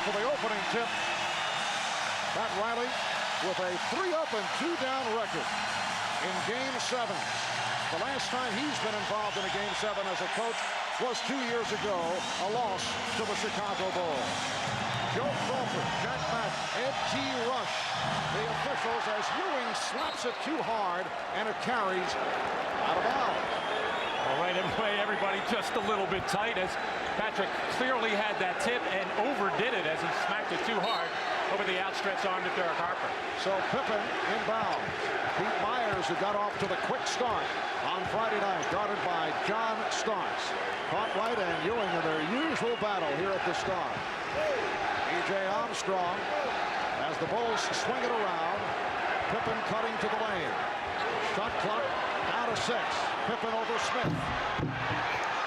for the opening tip. Pat Riley with a 3-up and 2-down record in Game 7. The last time he's been involved in a Game 7 as a coach was 2 years ago, a loss to the Chicago Bulls. Joe Crawford, Jack Mack, Ed T. Rush, the officials as Ewing slaps it too hard and it carries out of bounds. All right, everybody just a little bit tight as Patrick clearly had that tip and overdid it as he smacked it too hard over the outstretched arm to Derek Harper. So Pippen inbounds. Pete Myers, who got off to the quick start on Friday night, guarded by John Starks. Caught White and Ewing in their usual battle here at the start. B.J. Armstrong as the Bulls swing it around. Pippen cutting to the lane. Shot clock down to 6. Pippen over Smith.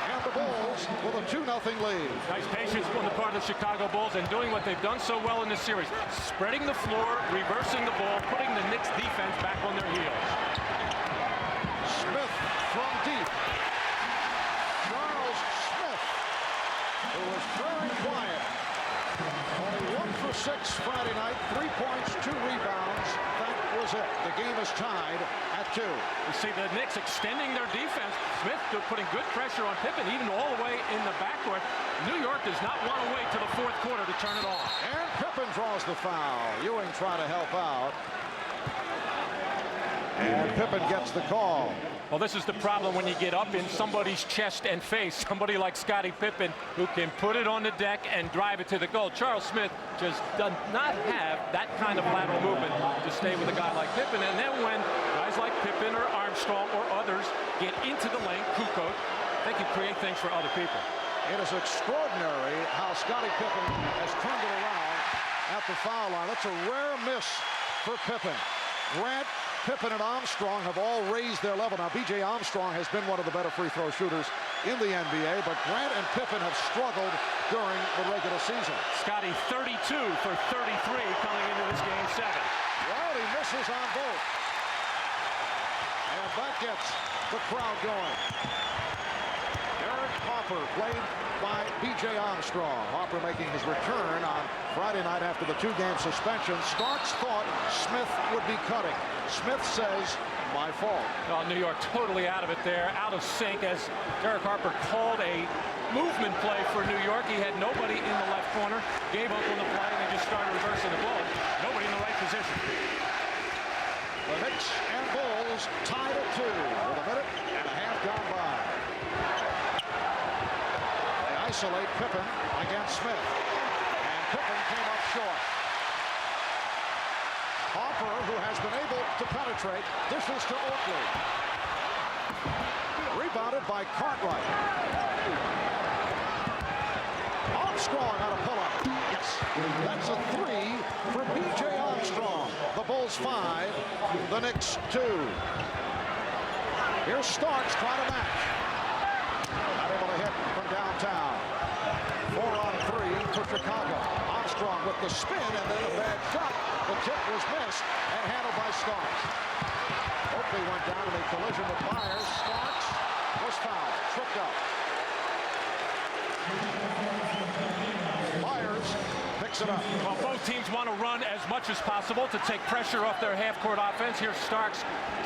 And the Bulls with a 2-0 lead. Nice patience on the part of the Chicago Bulls and doing what they've done so well in this series. Spreading the floor, reversing the ball, putting the Knicks defense back on their heels. Smith from deep. Charles Smith, who was very quiet. Only 1 for 6 Friday night. 3 points, 2 rebounds. That was it. The game is tied at 2. You see the Knicks extending their defense. Smith putting good pressure on Pippen, even all the way in the backcourt. New York does not want to wait till the 4th quarter to turn it on. And Pippen draws the foul. Ewing trying to help out. And Pippen gets the call. Well, this is the problem when you get up in somebody's chest and face. Somebody like Scottie Pippen who can put it on the deck and drive it to the goal. Charles Smith just does not have that kind of lateral movement to stay with a guy like Pippen. And then when guys like Pippen or Armstrong or others get into the lane, Kukoc, they can create things for other people. It is extraordinary how Scottie Pippen has turned it around at the foul line. That's a rare miss for Pippen. Grant, Pippen, and Armstrong have all raised their level. Now, B.J. Armstrong has been one of the better free throw shooters in the NBA, but Grant and Pippen have struggled during the regular season. Scottie 32 for 33 coming into this Game 7. Well, he misses on both. And that gets the crowd going. Eric Harper played by B.J. Armstrong. Harper making his return on Friday night after the 2-game suspension. Starks thought Smith would be cutting. Smith says, my fault. Well, New York totally out of it there, out of sync as Derek Harper called a movement play for New York. He had nobody in the left corner, gave up on the play, and they just started reversing the ball. Nobody in the right position. The Knicks and Bulls tied at 2 with a minute and a half gone by. They isolate Pippen against Smith. And Pippen came up short. Harper, who has been able to penetrate, dishes to Oakley. Rebounded by Cartwright. Armstrong on a pull-up. Yes, that's a 3 for B.J. Armstrong. The Bulls 5, the Knicks 2. Here's Starks trying to match. Not able to hit from downtown. 4 on 3 for Chicago. Armstrong with the spin and then a bad shot. The tip was missed and handled by Starks. Oakley went down in a collision with Myers. Starks was fouled, tripped up. Myers picks it up. Well, both teams want to run as much as possible to take pressure off their half-court offense. Here's Starks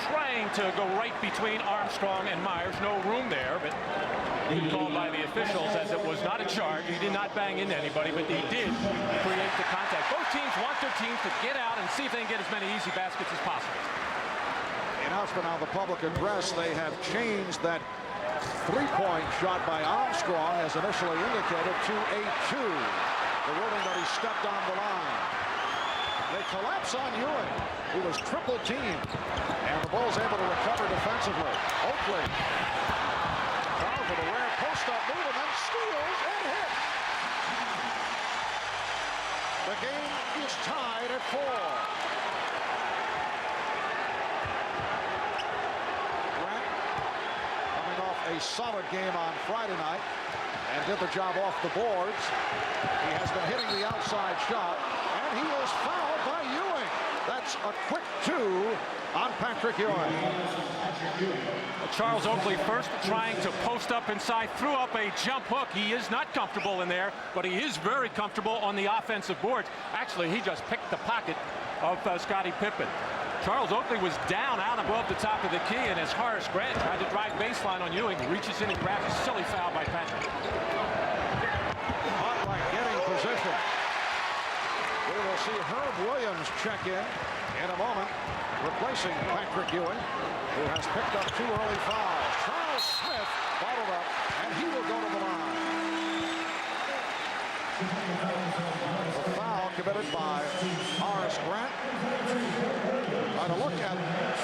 trying to go right between Armstrong and Myers. No room there, but called by the officials as it was not a charge. He did not bang into anybody, but he did create the contact. Both teams want their teams to get out and see if they can get as many easy baskets as possible. The announcement on the public address, they have changed that 3-point shot by Armstrong, as initially indicated, to a 2. The ruling that he stepped on the line. They collapse on Ewing, who was triple teamed, and the Bulls able to recover defensively. Oakley with a rare post-up move and then steals and hits. The game is tied at 4. Grant coming off a solid game on Friday night and did the job off the boards. He has been hitting the outside shot, and he is fouled by Ewing. That's a quick 2 on Patrick Ewing. Charles Oakley first trying to post up inside, threw up a jump hook. He is not comfortable in there, but he is very comfortable on the offensive boards. Actually, he just picked the pocket of Scottie Pippen. Charles Oakley was down out above the top of the key, and as Horace Grant tried to drive baseline on Ewing, reaches in and grabs a silly foul by Patrick. Cartwright getting position. We will see Herb Williams check in a moment, replacing Patrick Ewing, who has picked up 2 early fouls. Charles Smith bottled up, and he will go to the line. The foul committed by Horace Grant. To look at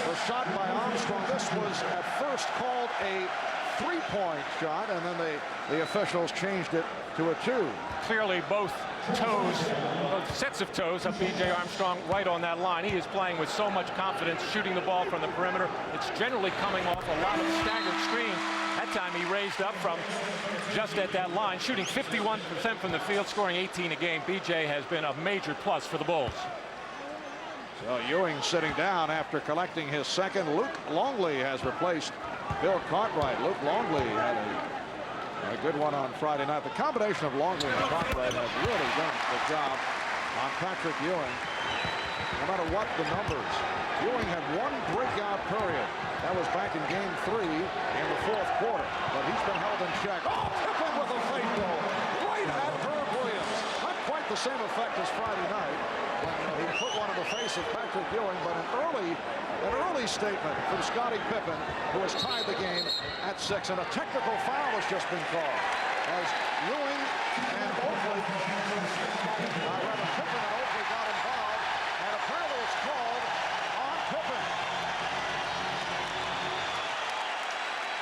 the shot by Armstrong, this was at first called a 3-point shot, and then the officials changed it to a 2. Clearly both sets of toes of B.J. Armstrong right on that line. He is playing with so much confidence, shooting the ball from the perimeter. It's generally coming off a lot of staggered screens. That time he raised up from just at that line, shooting 51% from the field, scoring 18 a game. B.J. has been a major plus for the Bulls. So Ewing sitting down after collecting his second. Luke Longley has replaced Bill Cartwright. Luke Longley had a good one on Friday night. The combination of Longley and Cartwright have really done the job on Patrick Ewing. No matter what the numbers, Ewing had 1 breakout period. That was back in game 3 in the 4th quarter. But he's been held in check. Oh, Pippen with a fake goal right at Herb Williams. Not quite the same effect as Friday night. He put one in the face of Patrick Ewing, but an early statement from Scottie Pippen, who has tied the game at 6. And a technical foul has just been called as Ewing and Oakley, rather Pippen and Oakley got involved, and apparently it's called on Pippen.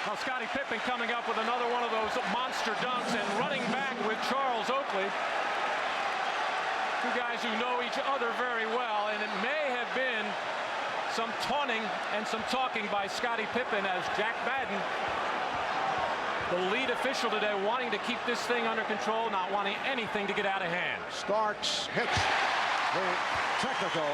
Well, Scottie Pippen coming up with another one of those monster dunks and running back with Charles Oakley. Two guys who know each other very well, and it may have been some taunting and some talking by Scottie Pippen as Jack Madden, the lead official today, wanting to keep this thing under control, not wanting anything to get out of hand. Starks hits the technical.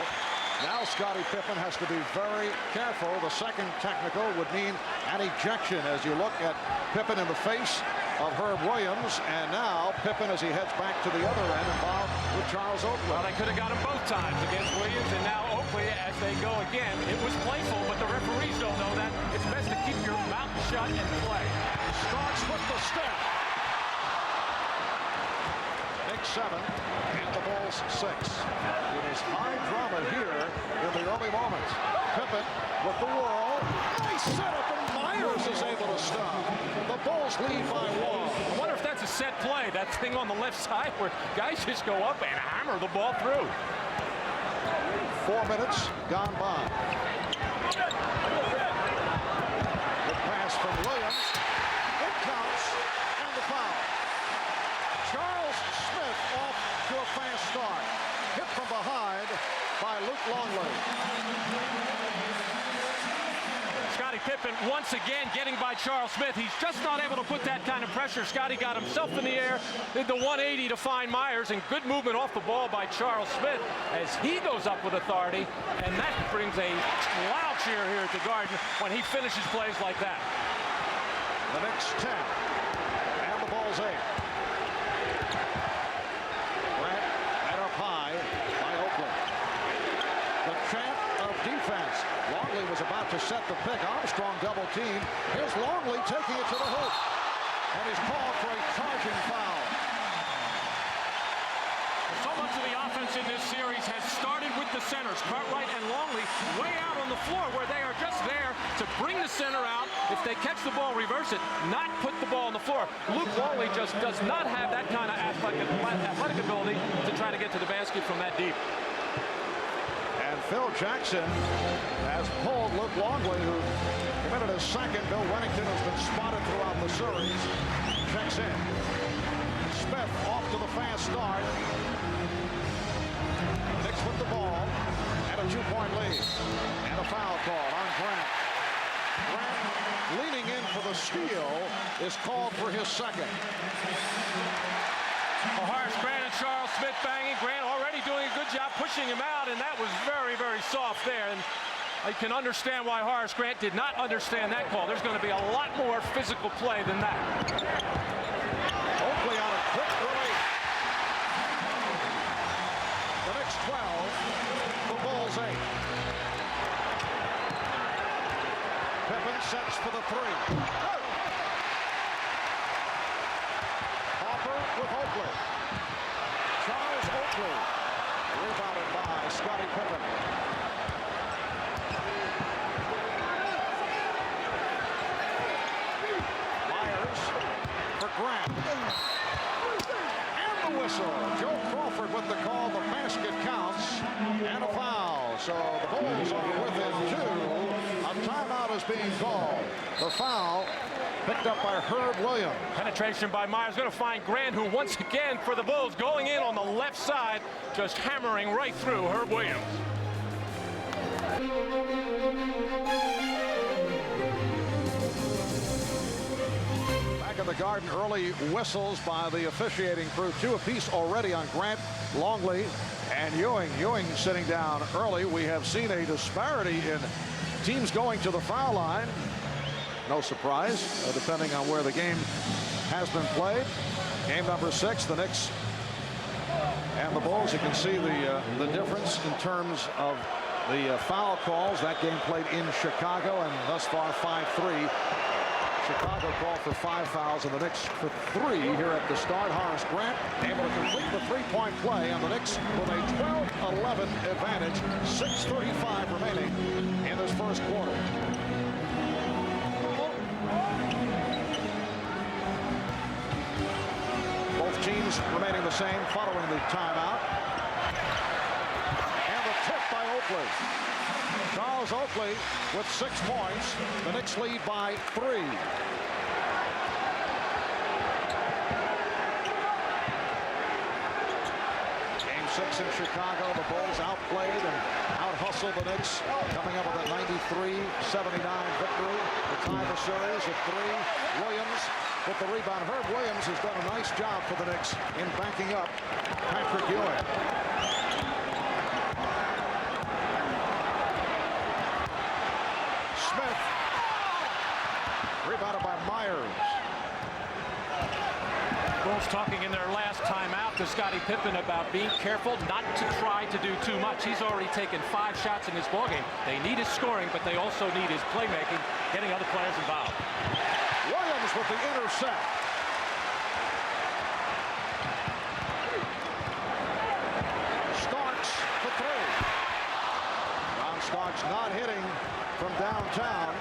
Now Scottie Pippen has to be very careful. The second technical would mean an ejection as you look at Pippen in the face of Herb Williams, and now Pippen as he heads back to the other end involved with Charles Oakley. Well, they could have got him both times against Williams, and now Oakley as they go again. It was playful, but the referees don't know that. It's best to keep your mouth shut and play. Starks with the step. Knicks 7 and the Bulls 6. It is high drama here in the early moments. Pippen with the wall. Nice setup, and Myers is able to stop. The Bulls lead by 1. I wonder if that's a set play. That thing on the left side where guys just go up and hammer the ball through. 4 minutes gone by. The pass from Williams. It counts, and the foul. Charles Smith off to a fast start. Hit from behind by Luke Longley. Scottie Pippen once again getting by Charles Smith. He's just not able to put that kind of pressure. Scottie got himself in the air, did the 180 to find Myers, and good movement off the ball by Charles Smith as he goes up with authority, and that brings a loud cheer here at the Garden when he finishes plays like that. The Knicks 10 and the Bulls 8. Grant and up high by Oakley. The champ of defense. Longley was about to set the pick. Armstrong double team. Here's Longley taking it to the hoop. And he's called for a charging foul. So much of the offense in this series has started with the centers, Cartwright and Longley, way out on the floor where they are just there to bring the center out. If they catch the ball, reverse it, not put the ball on the floor. Luke Longley just does not have that kind of athletic ability to try to get to the basket from that deep. And Phil Jackson has pulled Luke Longley, who committed his second. Bill Wennington has been spotted throughout the series. Checks in. Smith off to the fast start. Knicks with the ball and a 2-point lead. And a foul call on Grant. Grant leaning in for the steal is called for his second. Horace Grant and Charles Smith banging. Grant already doing a good job pushing pushing him out, and that was very, very soft there. And I can understand why Horace Grant did not understand that call. There's going to be a lot more physical play than that. Oakley on a quick relief. The Knicks 12, the Bulls 8. Pippen sets for the three. Hopper with Oakley. Charles Oakley. Rebounded by Scottie Pippen. Myers for Grant. And the whistle. Joe Crawford with the call. The basket counts. And a foul. So the Bulls are within two. A timeout is being called. The foul picked up by Herb Williams. Penetration by Myers, going to find Grant, who once again for the Bulls going in on the left side, just hammering right through Herb Williams. Back in the Garden, early whistles by the officiating crew. Two apiece already on Grant, Longley, and Ewing. Ewing sitting down early. We have seen a disparity in teams going to the foul line. No surprise, depending on where the game has been played. Game number 6, the Knicks and the Bulls. You can see the difference in terms of the foul calls. That game played in Chicago, and thus far 5-3. Chicago called for 5 fouls, and the Knicks for 3 here at the start. Horace Grant able to complete the three-point play, and the Knicks with a 12-11 advantage. 6:35 remaining in this first quarter. Both teams remaining the same following the timeout. And the tip by Oakley. Charles Oakley with 6 points. The Knicks lead by 3. Game 6 in Chicago. The Bulls outplayed and out-hustled the Knicks, coming up with a 93-79 victory to tie the series at 3. Williams with the rebound. Herb Williams has done a nice job for the Knicks in backing up Patrick Ewing. Smith, rebounded by Myers. Bulls talking in their last timeout to Scottie Pippen about being careful not to try to do too much. He's already taken 5 shots in this ballgame. They need his scoring, but they also need his playmaking, getting other players involved. Williams with the intercept. Starks for 3. Ron Starks not hitting from downtown.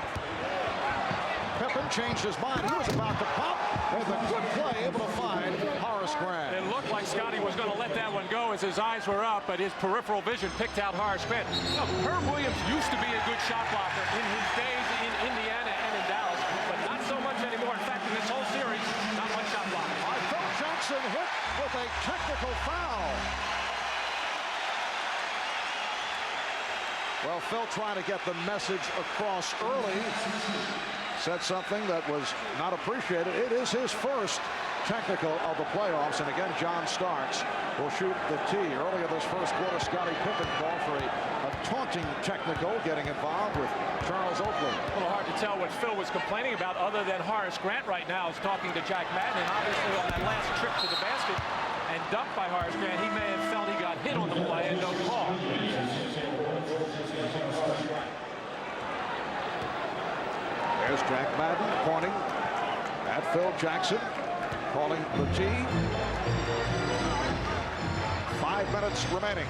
Pippen changed his mind. He was about to pop with a good play, able to find Horace Grant. It looked like Scottie was going to let that one go as his eyes were up, but his peripheral vision picked out Horace Grant. You know, Herb Williams used to be a good shot blocker in his days in Indiana and in Dallas, but not so much anymore. In fact, in this whole series, not much shot blocking. Phil Jackson hit with a technical foul. Well, Phil trying to get the message across early. Said something that was not appreciated. It is his first technical of the playoffs. And again, John Starks will shoot the tee. Earlier this first quarter, Scottie Pippen called for a taunting technical, getting involved with Charles Oakley. A little hard to tell what Phil was complaining about, other than Horace Grant right now is talking to Jack Madden. And obviously on that last trip to the basket and dunked by Horace Grant, he may have felt he got hit on the play and no call. There's Jack Madden pointing at Phil Jackson, calling the tee. 5 minutes remaining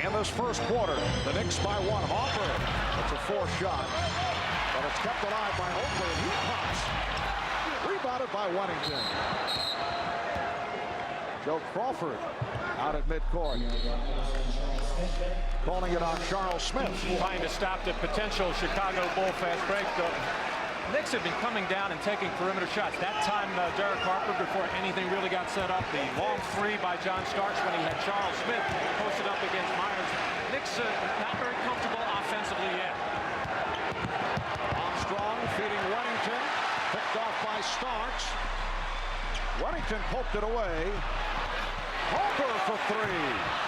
in this first quarter. The Knicks by 1. Hopper. It's a 4th shot, but it's kept alive by Oakley, and he pops. Rebounded by Wennington. Joe Crawford out at midcourt. Calling it on Charles Smith. Trying to stop the potential Chicago Bull fast break. The Knicks have been coming down and taking perimeter shots. That time, Derek Harper, before anything really got set up, the long 3 by John Starks when he had Charles Smith posted up against Myers. Knicks not very comfortable offensively yet. Armstrong feeding Wennington. Picked off by Starks. Wennington poked it away. Harper for 3.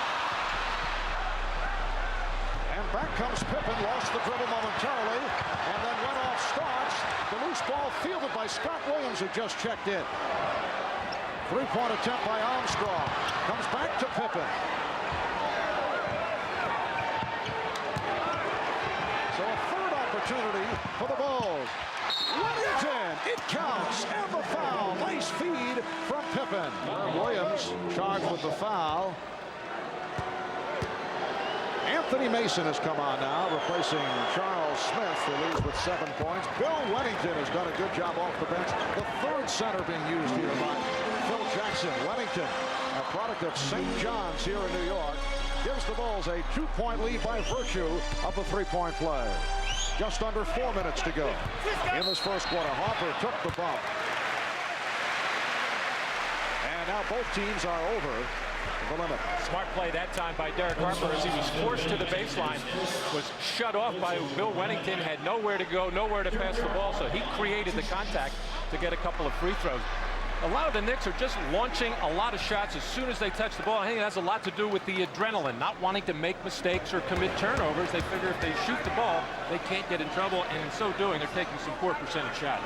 And back comes Pippen, lost the dribble momentarily, and then went off Starks. The loose ball fielded by Scott Williams, who just checked in. Three-point attempt by Armstrong. Comes back to Pippen. So a third opportunity for the Bulls. Wellington, it counts, and the foul. Nice feed from Pippen. Williams charged with the foul. Anthony Mason has come on now, replacing Charles Smith, who leads with 7 points. Bill Wennington has done a good job off the bench. The third center being used here by Phil Jackson. Wennington, a product of St. John's here in New York, gives the Bulls a 2-point lead by virtue of the three-point play. Just under 4 minutes to go in this first quarter. Harper took the bump. And now both teams are over the limit. Smart play that time by Derek Harper as he was forced to the baseline, was shut off by Bill Wennington, had nowhere to go, nowhere to pass the ball, so he created the contact to get a couple of free throws. A lot of the Knicks are just launching a lot of shots as soon as they touch the ball. I think it has a lot to do with the adrenaline, not wanting to make mistakes or commit turnovers. They figure if they shoot the ball, they can't get in trouble, and in so doing, they're taking some poor percentage shots.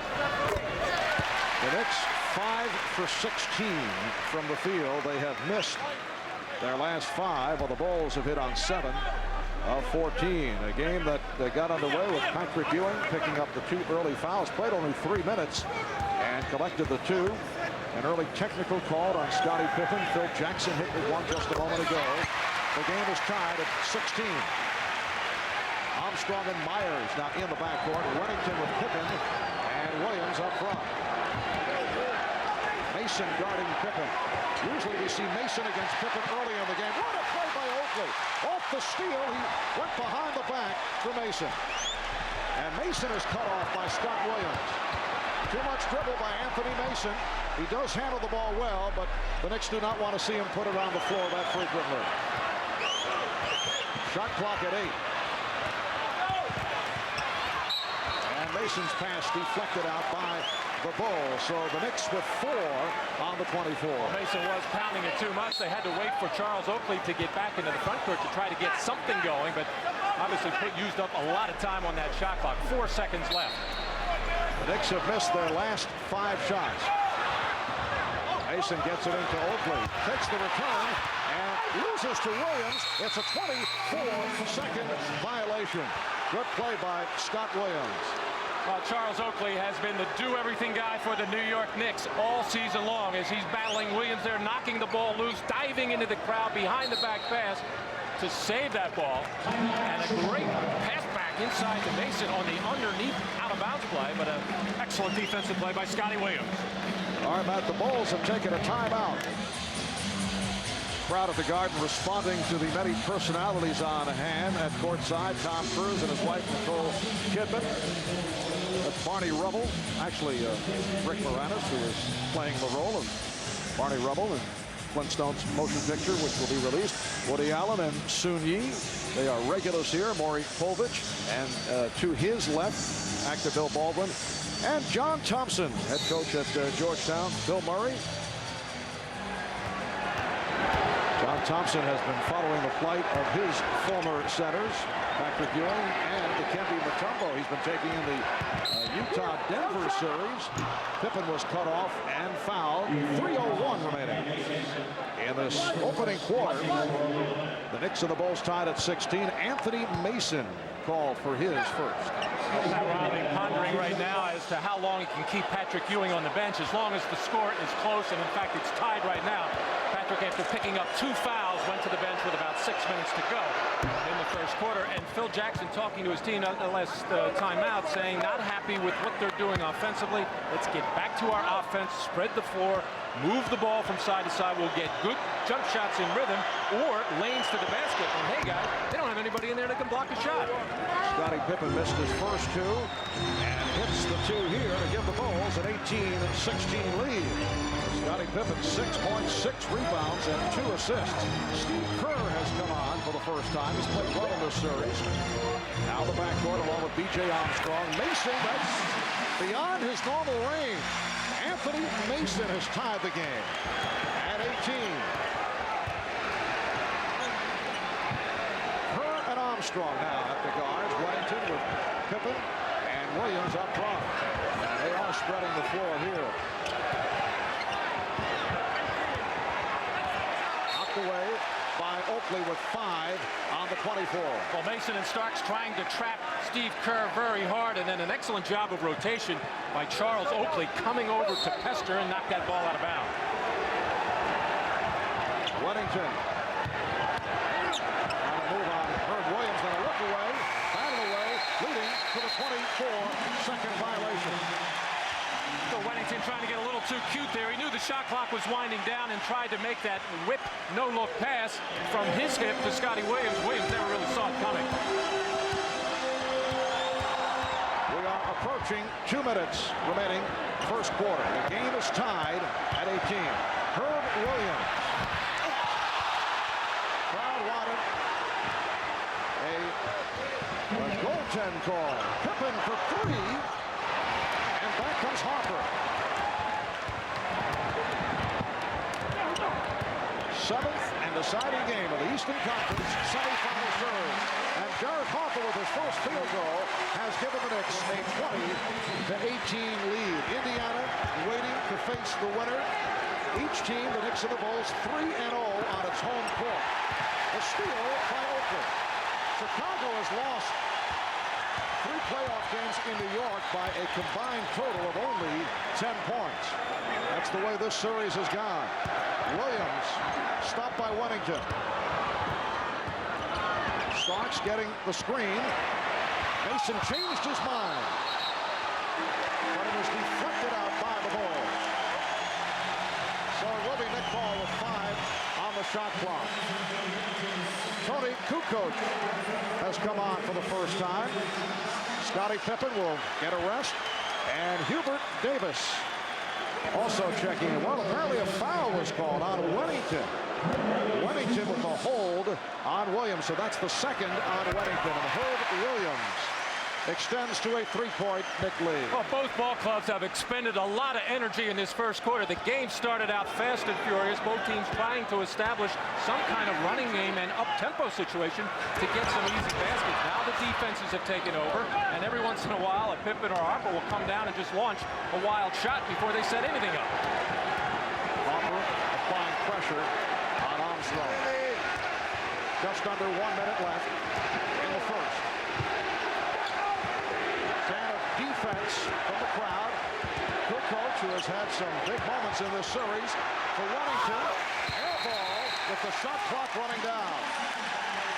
The Knicks 5 for 16 from the field. They have missed their last 5, while the Bulls have hit on 7 of 14. A game that got underway with Patrick Ewing picking up the 2 early fouls. Played only 3 minutes and collected the 2. An early technical called on Scottie Pippen. Phil Jackson hit with 1 just a moment ago. The game is tied at 16. Armstrong and Myers now in the backcourt. Wennington with Pippen and Williams up front. Mason guarding Pippen. Usually we see Mason against Pippen early in the game. What a play by Oakley. Off the steal, he went behind the back for Mason. And Mason is cut off by Scott Williams. Too much dribble by Anthony Mason. He does handle the ball well, but the Knicks do not want to see him put it on the floor that frequently. Shot clock at 8. And Mason's pass deflected out by the Bulls. So the Knicks with 4 on the 24. Well, Mason was pounding it too much. They had to wait for Charles Oakley to get back into the front court to try to get something going, but obviously used up a lot of time on that shot clock. 4 seconds left. The Knicks have missed their last 5 shots. Mason gets it into Oakley, takes the return, and loses to Williams. It's a 24-second violation. Good play by Scott Williams. Charles Oakley has been the do-everything guy for the New York Knicks all season long as he's battling Williams there, knocking the ball loose, diving into the crowd behind the back pass to save that ball. And a great pass back inside to Mason on the underneath out-of-bounds play, but an excellent defensive play by Scottie Williams. All right, Matt, the Bulls have taken a timeout. Crowd at the Garden responding to the many personalities on hand at courtside. Tom Cruise and his wife, Nicole Kidman. That's Barney Rubble. Actually, Rick Moranis, who is playing the role of Barney Rubble in Flintstones motion picture, which will be released. Woody Allen and Soon Yi. They are regulars here. Maury Povich. And to his left, actor Bill Baldwin. And John Thompson, head coach at Georgetown. Bill Murray. John Thompson has been following the flight of his former centers, Patrick Ewing and Dikembe Mutombo. He's been taking in the Utah-Denver series. Pippen was cut off and fouled. 3:01 remaining in this opening quarter. The Knicks and the Bulls tied at 16. Anthony Mason called for his first. Pat Riley pondering right now as to how long he can keep Patrick Ewing on the bench, as long as the score is close, and in fact it's tied right now. Patrick, after picking up 2 fouls, went to the bench with about 6 minutes to go in the first quarter. And Phil Jackson talking to his team at the last timeout, saying not happy with what they're doing offensively. Let's get back to our offense, spread the floor, move the ball from side to side. We'll get good jump shots in rhythm or lanes to the basket. And hey, guys, they don't have anybody in there that can block a shot. Scottie Pippen missed his first 2 and hits the 2 here to give the Bulls an 18-16 lead. Scottie Pippen 6 points, 6 rebounds, and 2 assists. Steve Kerr has come on for the first time. He's played well in this series. Now the backcourt along with B.J. Armstrong. Mason, that's beyond his normal range. Anthony Mason has tied the game at 18. Kerr and Armstrong now at the guards. Weddington with Pippen and Williams up front. And they are spreading the floor here. Knocked away by Oakley with 5 on the 24. Well, Mason and Starks trying to trap Steve Kerr very hard, and then an excellent job of rotation by Charles Oakley coming over to pester and knock that ball out of bounds. Weddington. On a move on Herb Williams, going to look away, battle away, leading to the 24-second violation. So Weddington trying to get a little too cute there. He knew the shot clock was winding down and tried to make that whip no-look pass from his hip to Scotty Williams. Williams never really saw it coming. We are approaching 2 minutes remaining first quarter. The game is tied at 18. Herb Williams. Crowd wanted a goaltend call. Pippen for 3. And back comes Harper. 7th and deciding game of the Eastern Conference Semifinal series. And Jared Harper with his first field goal has given the Knicks a 20-18 lead. Indiana waiting to face the winner. Each team, the Knicks and the Bulls, 3-0 on its home court. A steal by Oakland. Chicago has lost 3 playoff games in New York by a combined total of only 10 points. That's the way this series has gone. Williams stopped by Weddington. Starks getting the screen. Mason changed his mind, but it was deflected out by the ball. So it will be Nick Ball with 5 on the shot clock. Tony Kukoc has come on for the first time. Scottie Pippen will get a rest. And Hubert Davis also checking in. Well, apparently a foul was called on Weddington. Weddington with the hold on Williams. So that's the second on Weddington. And Herb Williams extends to a 3-point Knick lead. Well, both ball clubs have expended a lot of energy in this first quarter. The game started out fast and furious. Both teams trying to establish some kind of running game and up-tempo situation to get some easy baskets. Now the defenses have taken over, and every once in a while, a Pippen or Harper will come down and just launch a wild shot before they set anything up. Harper applying pressure on Armstrong. Just under 1 minute left in the first. Defense from the crowd. Kukoc, who has had some big moments in this series, for Weddington. Air ball with the shot clock running down.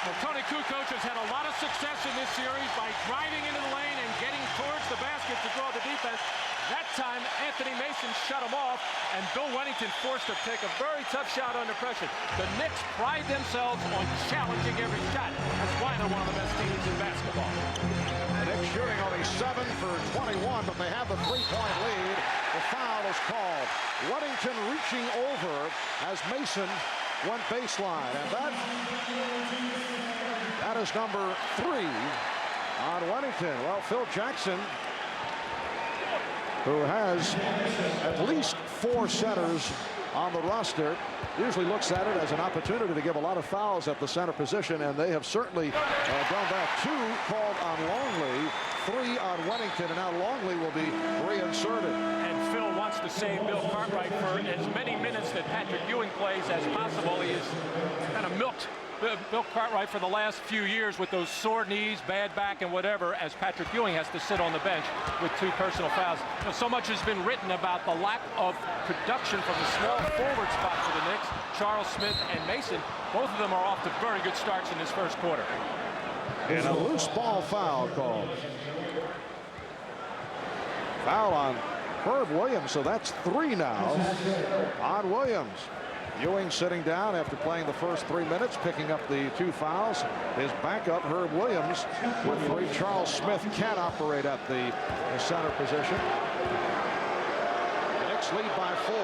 Well, Tony Kukoc has had a lot of success in this series by driving into the lane and getting towards the basket to draw the defense. That time, Anthony Mason shut him off, and Bill Weddington forced to take a very tough shot under pressure. The Knicks pride themselves on challenging every shot. That's why they're one of the best teams in basketball. The Knicks shooting only 7 for 21, but they have the 3-point lead. The foul is called. Weddington reaching over as Mason went baseline, and that is number 3 on Weddington. Well, Phil Jackson, who has at least 4 centers on the roster, usually looks at it as an opportunity to give a lot of fouls at the center position, and they have certainly done that. 2 called on Longley, 3 on Weddington, and now Longley will be reinserted. And Phil wants to save Bill Cartwright for as many minutes that Patrick Ewing plays as possible. He has kind of milked Bill Cartwright for the last few years with those sore knees, bad back, and whatever, as Patrick Ewing has to sit on the bench with 2 personal fouls. You know, so much has been written about the lack of production from the small forward spot for the Knicks. Charles Smith and Mason, both of them are off to very good starts in this first quarter. And a loose ball foul called. Foul on Herb Williams, so that's 3 now on Williams. Ewing sitting down after playing the first 3 minutes, picking up the 2 fouls. His backup, Herb Williams, with 3. Charles Smith can operate at the center position. The Knicks lead by 4.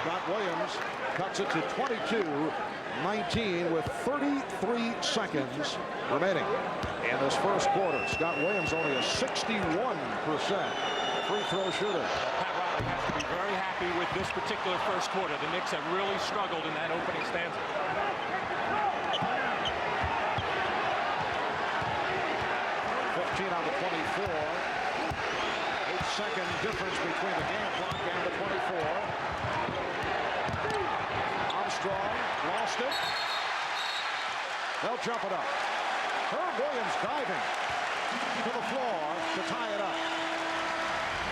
Scott Williams cuts it to 22-19 with 33 seconds remaining in this first quarter. Scott Williams only a 61% free throw shooter. Has to be very happy with this particular first quarter. The Knicks have really struggled in that opening stanza. 24. 8-second difference between the game clock and the 24. Armstrong lost it. They'll jump it up. Herb Williams diving to the floor to tie it up.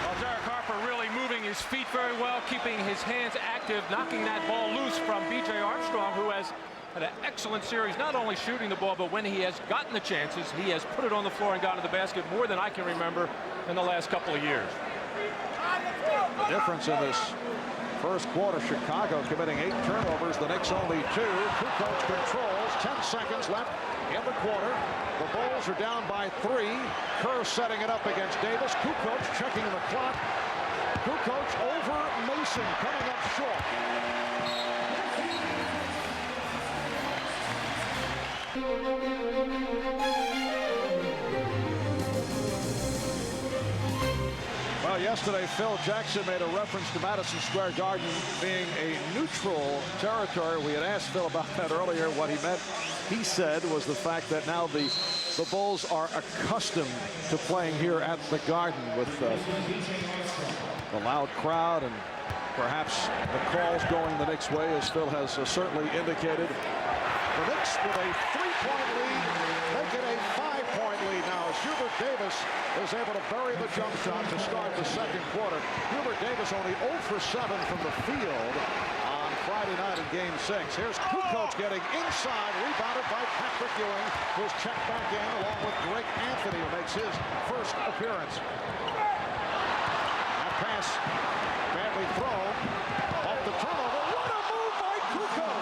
Well, Derek Harper really moving his feet very well, keeping his hands active, knocking that ball loose from B.J. Armstrong, who has had an excellent series, not only shooting the ball, but when he has gotten the chances, he has put it on the floor and gotten to the basket more than I can remember in the last couple of years. The difference in this first quarter, Chicago committing 8 turnovers, the Knicks only 2. Kukoc controls, 10 seconds left in the quarter. The Bulls are down by 3. Kerr setting it up against Davis. Kukoc checking the clock. Kukoc over Mason, coming up short. Well, yesterday, Phil Jackson made a reference to Madison Square Garden being a neutral territory. We had asked Phil about that earlier. What he meant, he said, was the fact that now the Bulls are accustomed to playing here at the Garden with the loud crowd and perhaps the calls going the Knicks' way, as Phil has certainly indicated. The Knicks with a 3-point lead, make it a 5-point lead now as Hubert Davis is able to bury the jump shot to start the second quarter. Hubert Davis only 0 for 7 from the field on Friday night in Game 6. Here's Kukoc getting inside, rebounded by Patrick Ewing, who's checked back in along with Greg Anthony, who makes his first appearance. That pass badly thrown off the turnover. What a move by Kukoc!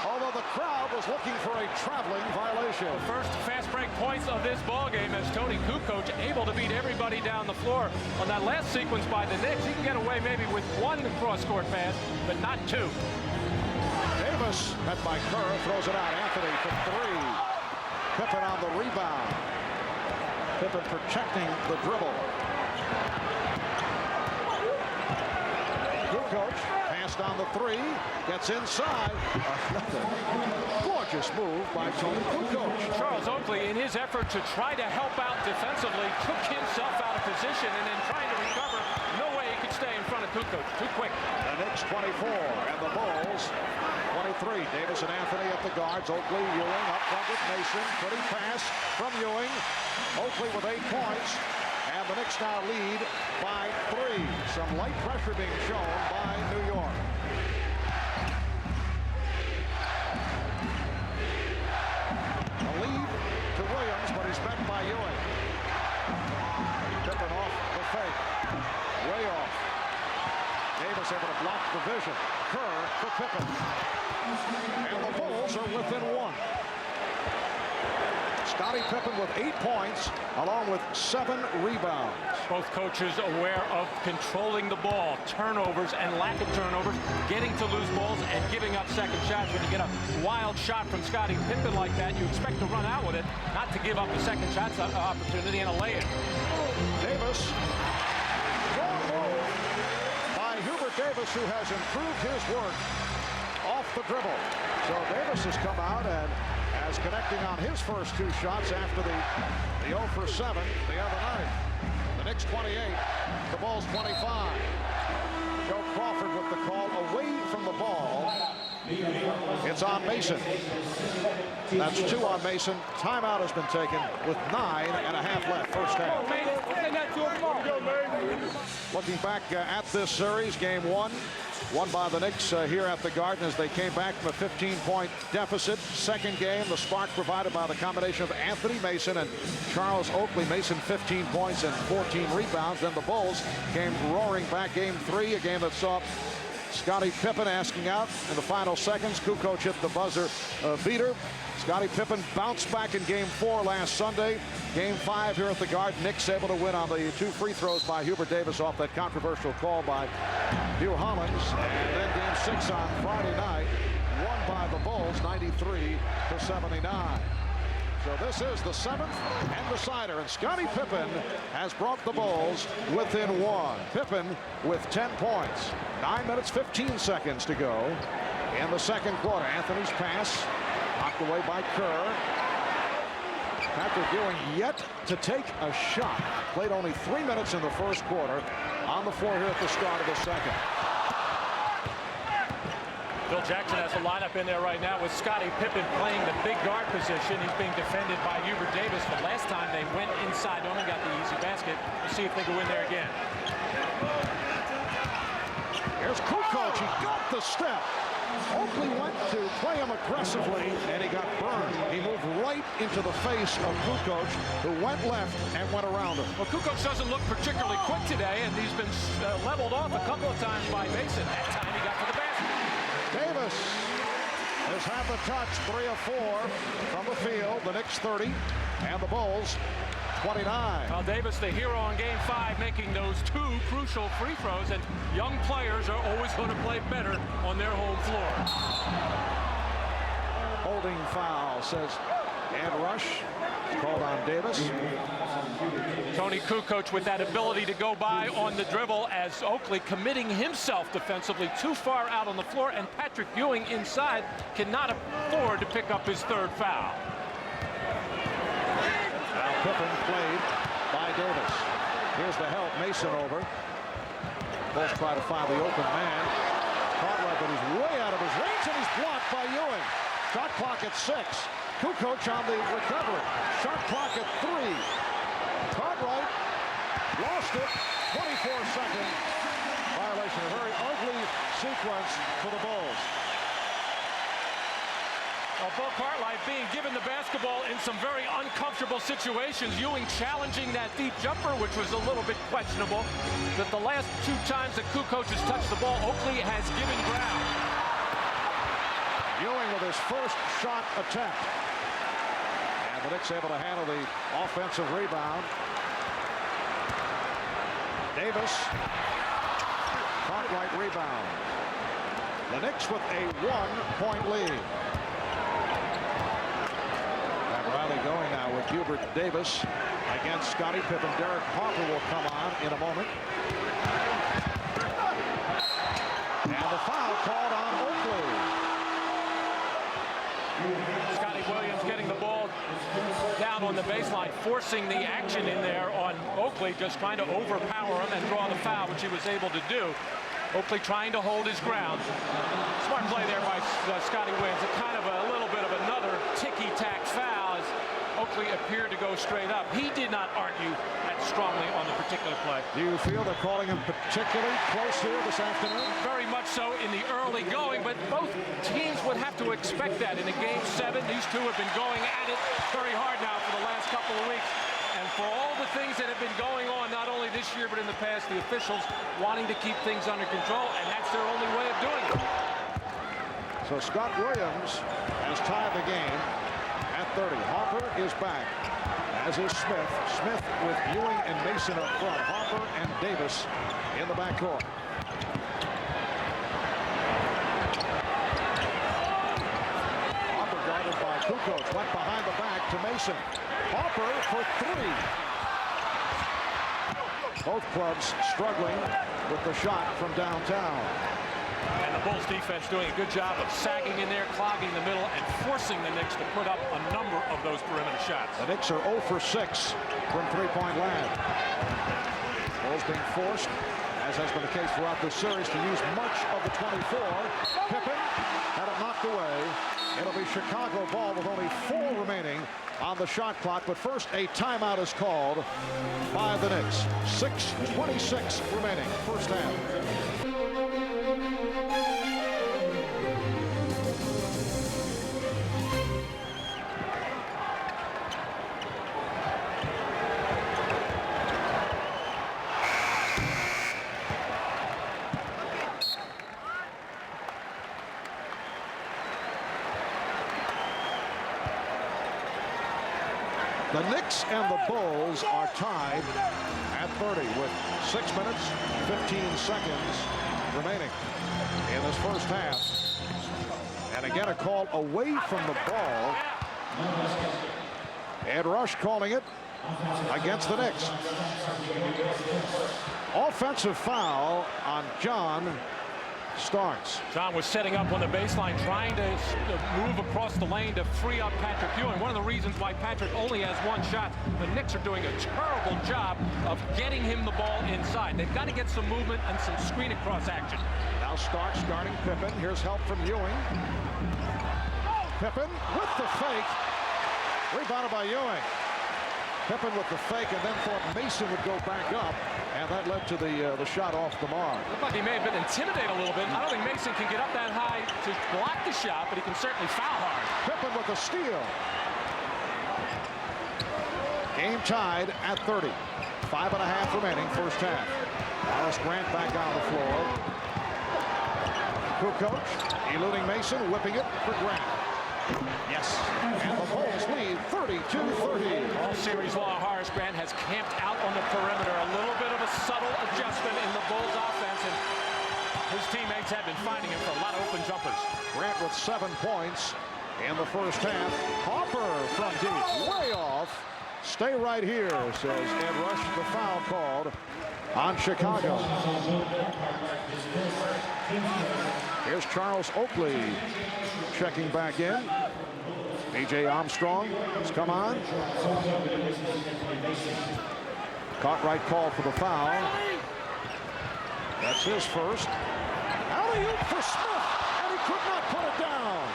Although the crowd was looking for a traveling violation. The first fast break points of this ball game as Tony Kukoc able to beat everybody down the floor. On that last sequence by the Knicks, he can get away maybe with 1 cross-court pass, but not 2. Davis, met by Kerr, throws it out. Anthony for 3. Pippen on the rebound. Pippen protecting the dribble. Kukoc passed on the 3, gets inside. Gorgeous move by Tony Kukoc. Charles Oakley, in his effort to try to help out defensively, took himself out of position, and in trying to recover, no way he could stay in front of Kukoc. Too quick. The Knicks 24 and the Bulls 23. Davis and Anthony at the guards. Oakley, Ewing up front with Mason. Pretty pass from Ewing. Oakley with 8 points. And the Knicks now lead by 3. Some light pressure being shown by New York. A lead to Williams, but he's met by Ewing. Pippen off the fake. Way off. Davis able to block the vision. Kerr for Pippen. And the Bulls are within 1. Scottie Pippen with 8 points, along with 7 rebounds. Both coaches aware of controlling the ball, turnovers and lack of turnovers, getting to loose balls and giving up second shots. When you get a wild shot from Scottie Pippen like that, you expect to run out with it, not to give up a second shot opportunity and a lay-in. Davis, strong move by Hubert Davis, who has improved his work off the dribble. So Davis has come out and as connecting on his first 2 shots after the 0 for 7 the other night. The Knicks 28, the Bulls 25. Joe Crawford with the call away from the ball. It's on Mason. That's 2 on Mason. Timeout has been taken with 9.5 left, first half. Looking back at this series, game 1. Won by the Knicks here at the Garden as they came back from a 15-point deficit. Second game, the spark provided by the combination of Anthony Mason and Charles Oakley. Mason 15 points and 14 rebounds. Then the Bulls came roaring back. Game 3, a game that saw Scottie Pippen asking out in the final seconds. Kukoc hit the buzzer beater. Scottie Pippen bounced back in game 4 last Sunday. Game 5 here at the Garden. Knicks able to win on the 2 free throws by Hubert Davis off that controversial call by Hugh Hollins. And then game 6 on Friday night, won by the Bulls 93-79. So this is the 7th and decider, and Scottie Pippen has brought the Bulls within 1. Pippen with 10 points. 9 minutes, 15 seconds to go in the second quarter. Anthony's pass knocked away by Kerr. Patrick Ewing yet to take a shot. Played only 3 minutes in the first quarter. On the floor here at the start of the second. Phil Jackson has a lineup in there right now with Scottie Pippen playing the big guard position. He's being defended by Hubert Davis. The last time they went inside on him, got the easy basket. We'll see if they go in there again. Here's Kukoc. He got the step. Oakley went to play him aggressively, and he got burned. He moved right into the face of Kukoc, who went left and went around him. Well, Kukoc doesn't look particularly quick today, and he's been leveled off a couple of times by Mason. That time he got to the basket. Davis has had the touch, 3 of 4 from the field. The Knicks 30 and the Bulls 29. Well, Davis, the hero on Game 5, making those 2 crucial free throws, and young players are always going to play better on their home floor. Holding foul, says Ed Rush. Called on Davis. Tony Kukoc with that ability to go by on the dribble, as Oakley committing himself defensively too far out on the floor, and Patrick Ewing inside cannot afford to pick up his 3rd foul. Now Pippen played by Davis. Here's the help. Mason over. Bulls try to find the open man. Cartwright, but he's way out of his range, and he's blocked by Ewing. Shot clock at 6. Kukoc on the recovery. Shot clock at 3. Cartwright lost it. 24-second violation. A very ugly sequence for the Bulls. Well, Bo Cartwright being given the basketball in some very uncomfortable situations. Ewing challenging that deep jumper, which was a little bit questionable. That the last 2 times that Kukoc has touched the ball, Oakley has given ground. Ewing with his first shot attempt. And the Knicks able to handle the offensive rebound. Davis. Cartwright rebound. The Knicks with a 1-point lead. And Riley going now with Hubert Davis against Scottie Pippen. Derek Harper will come on in a moment. And the foul called on Oakley. Scottie Williams getting the ball down on the baseline, forcing the action in there on Oakley, just trying to overpower him and draw the foul, which he was able to do. Oakley trying to hold his ground. Smart play there by Scottie Williams. A kind of a little bit of another ticky-tack foul as Oakley appeared to go straight up. He did not argue that strongly on the particular play. Do you feel they're calling him particularly close here this afternoon? Very much so in the early going, but both teams would have to expect that in a Game 7. These two have been going at it very hard now for the last couple of weeks. And for all the things that have been going on, not only this year but in the past, the officials wanting to keep things under control, and that's their only way of doing it. So Scott Williams has tied the game at 30. Harper is back, as is Smith. Smith with Ewing and Mason up front. Harper and Davis in the backcourt. Harper guarded by Kukoc. Went behind the back to Mason. Harper for 3. Both clubs struggling with the shot from downtown. And the Bulls defense doing a good job of sagging in there, clogging the middle, and forcing the Knicks to put up a number of those perimeter shots. The Knicks are 0 for 6 from 3-point land. Bulls being forced, as has been the case throughout this series, to use much of the 24. Pippen had it knocked away. It'll be Chicago ball with only 4 remaining on the shot clock. But first, a timeout is called by the Knicks. 6:26 remaining, first half. The Knicks and the Bulls are tied at 30 with 6 minutes, 15 seconds remaining in this first half. And again, a call away from the ball. Ed Rush calling it against the Knicks. Offensive foul on John Starks. John was setting up on the baseline, trying to move across the lane to free up Patrick Ewing. One of the reasons why Patrick only has one shot. The Knicks are doing a terrible job of getting him the ball inside. They've got to get some movement and some screen across action. Now Starks guarding Pippen. Here's help from Ewing. Pippen with the fake. Rebounded by Ewing. Pippen with the fake, and then thought Mason would go back up, and that led to the shot off the mark. Looked like he may have been intimidated a little bit. I don't think Mason can get up that high to block the shot, but he can certainly foul hard. Pippen with the steal. Game tied at 30. 5.5 remaining, first half. Alice Grant back on the floor. Kukoc eluding Mason, whipping it for Grant. Yes, and the Bulls lead 32-30. All series long, Horace Grant has camped out on the perimeter. A little bit of a subtle adjustment in the Bulls offense, and his teammates have been finding him for a lot of open jumpers. Grant with 7 points in the first half. Harper from deep, way off. Stay right here, says Ed Rush. The foul called on Chicago. Here's Charles Oakley checking back in. A.J. Armstrong has come on. Cartwright called for the foul. That's his first. Alley-oop for Smith, and he could not put it down.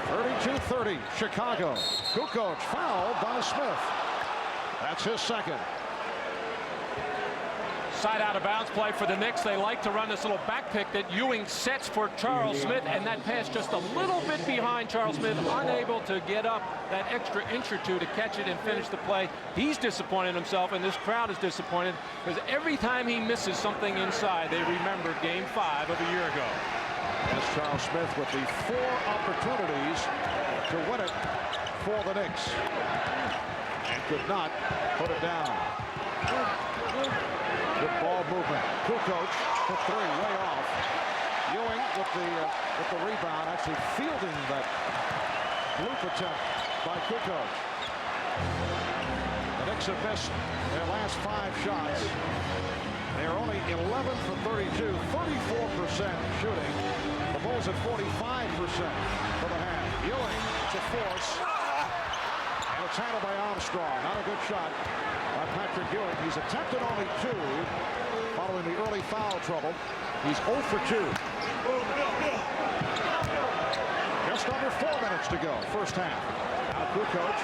32-30, Chicago. Kukoc fouled by Smith. That's his second. Side out of bounds play for the Knicks. They like to run this little back pick that Ewing sets for Charles Smith, and that pass just a little bit behind Charles Smith, unable to get up that extra inch or two to catch it and finish the play. He's disappointed himself, and this crowd is disappointed because every time he misses something inside, they remember Game 5 of a year ago. As Charles Smith with the 4 opportunities to win it for the Knicks, and could not put it down. Good ball movement. Kukoc for 3, way off. Ewing with the rebound, actually fielding that loop attempt by Kukoc. The Knicks have missed their last 5 shots. They are only 11 for 32, 34% shooting. The Bulls at 45% for the half. Ewing to force. And it's handled by Armstrong. Not a good shot by Patrick Ewing. He's attempted only 2 following the early foul trouble. He's 0 for 2. Just under 4 minutes to go, first half. Now Kukoc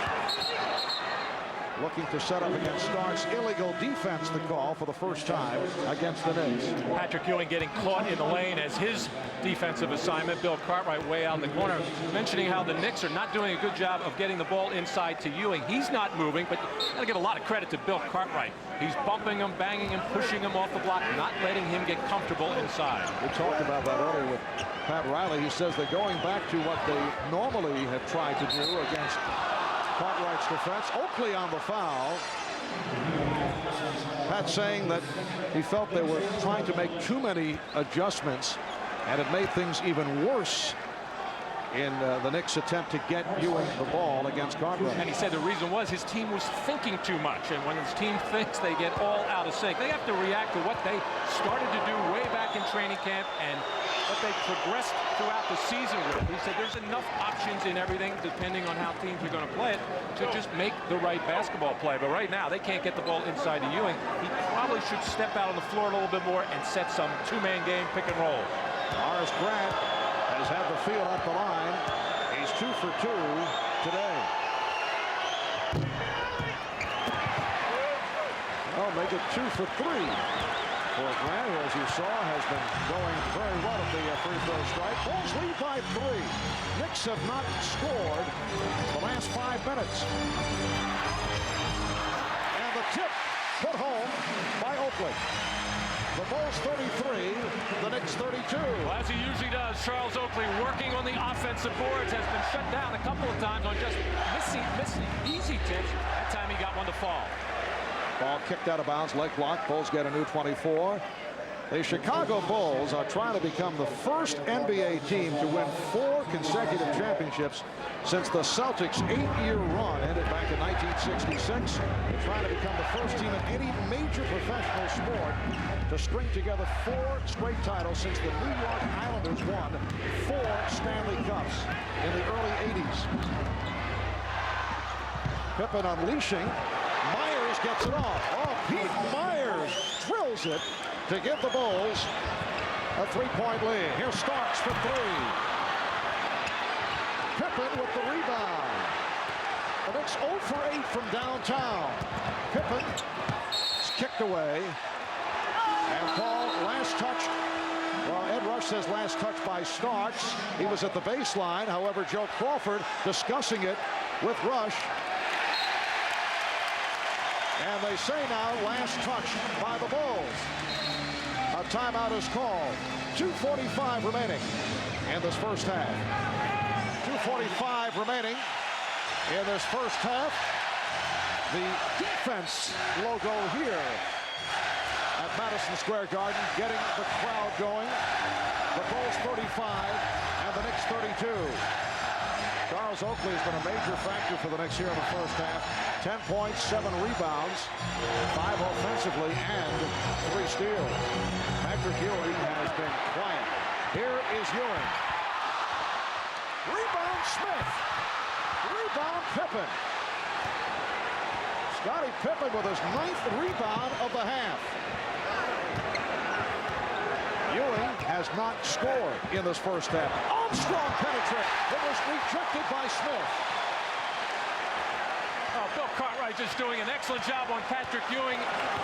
looking to set up against Starks. Illegal defense, the call for the first time against the Knicks. Patrick Ewing getting caught in the lane as his defensive assignment. Bill Cartwright way out in the corner, mentioning how the Knicks are not doing a good job of getting the ball inside to Ewing. He's not moving, but you gotta give a lot of credit to Bill Cartwright. He's bumping him, banging him, pushing him off the block, not letting him get comfortable inside. We talked about that earlier with Pat Riley. He says they're going back to what they normally have tried to do against Cartwright's defense. Oakley on the foul. Pat saying that he felt they were trying to make too many adjustments, and it made things even worse in the Knicks' attempt to get Ewing the ball against Cartwright. And he said the reason was his team was thinking too much, and when his team thinks, they get all out of sync. They have to react to what they started to do way back in training camp and what they progressed throughout the season with. He said there's enough options in everything, depending on how teams are going to play it, to just make the right basketball play. But right now, they can't get the ball inside to Ewing. He probably should step out on the floor a little bit more and set some 2-man game pick and roll. Horace Grant has had the field at the line. He's 2 for 2 today. Well, make it 2 for 3. For Grant, who, as you saw, has been going very well at the free throw strike. Bulls lead by 3. Knicks have not scored the last 5 minutes. And the tip put home by Oakley. The Bulls 33, the Knicks 32. Well, as he usually does, Charles Oakley working on the offensive boards, has been shut down a couple of times on just missing easy tips. That time he got one to fall. Ball kicked out of bounds, leg block. Bulls get a new 24. The Chicago Bulls are trying to become the first NBA team to win 4 consecutive championships since the Celtics' 8-year run ended back in 1966. They're trying to become the first team in any major professional sport to string together 4 straight titles since the New York Islanders won 4 Stanley Cups in the early 80s. Pippen unleashing. Myers gets it off. Oh, Pete Myers drills it to give the Bulls a 3-point lead. Here's Starks for 3. Pippen with the rebound. The Knicks 0 for 8 from downtown. Pippen is kicked away. And Paul, last touch. Well, Ed Rush says last touch by Starks. He was at the baseline. However, Joe Crawford discussing it with Rush. And they say now last touch by the Bulls. A timeout is called. 2:45 remaining in this first half. 2:45 remaining in this first half. The defense logo here at Madison Square Garden getting the crowd going. The Bulls 35 and the Knicks 32. Charles Oakley has been a major factor for the Knicks here in the first half. 10 points, 7 rebounds, 5 offensively, and 3 steals. Patrick Ewing has been quiet. Here is Ewing. Rebound Smith. Rebound Pippen. Scottie Pippen with his 9th rebound of the half. Ewing has not scored in this first half. Armstrong penetrate. It was rejected by Smith. Oh, Bill Cartwright just doing an excellent job on Patrick Ewing.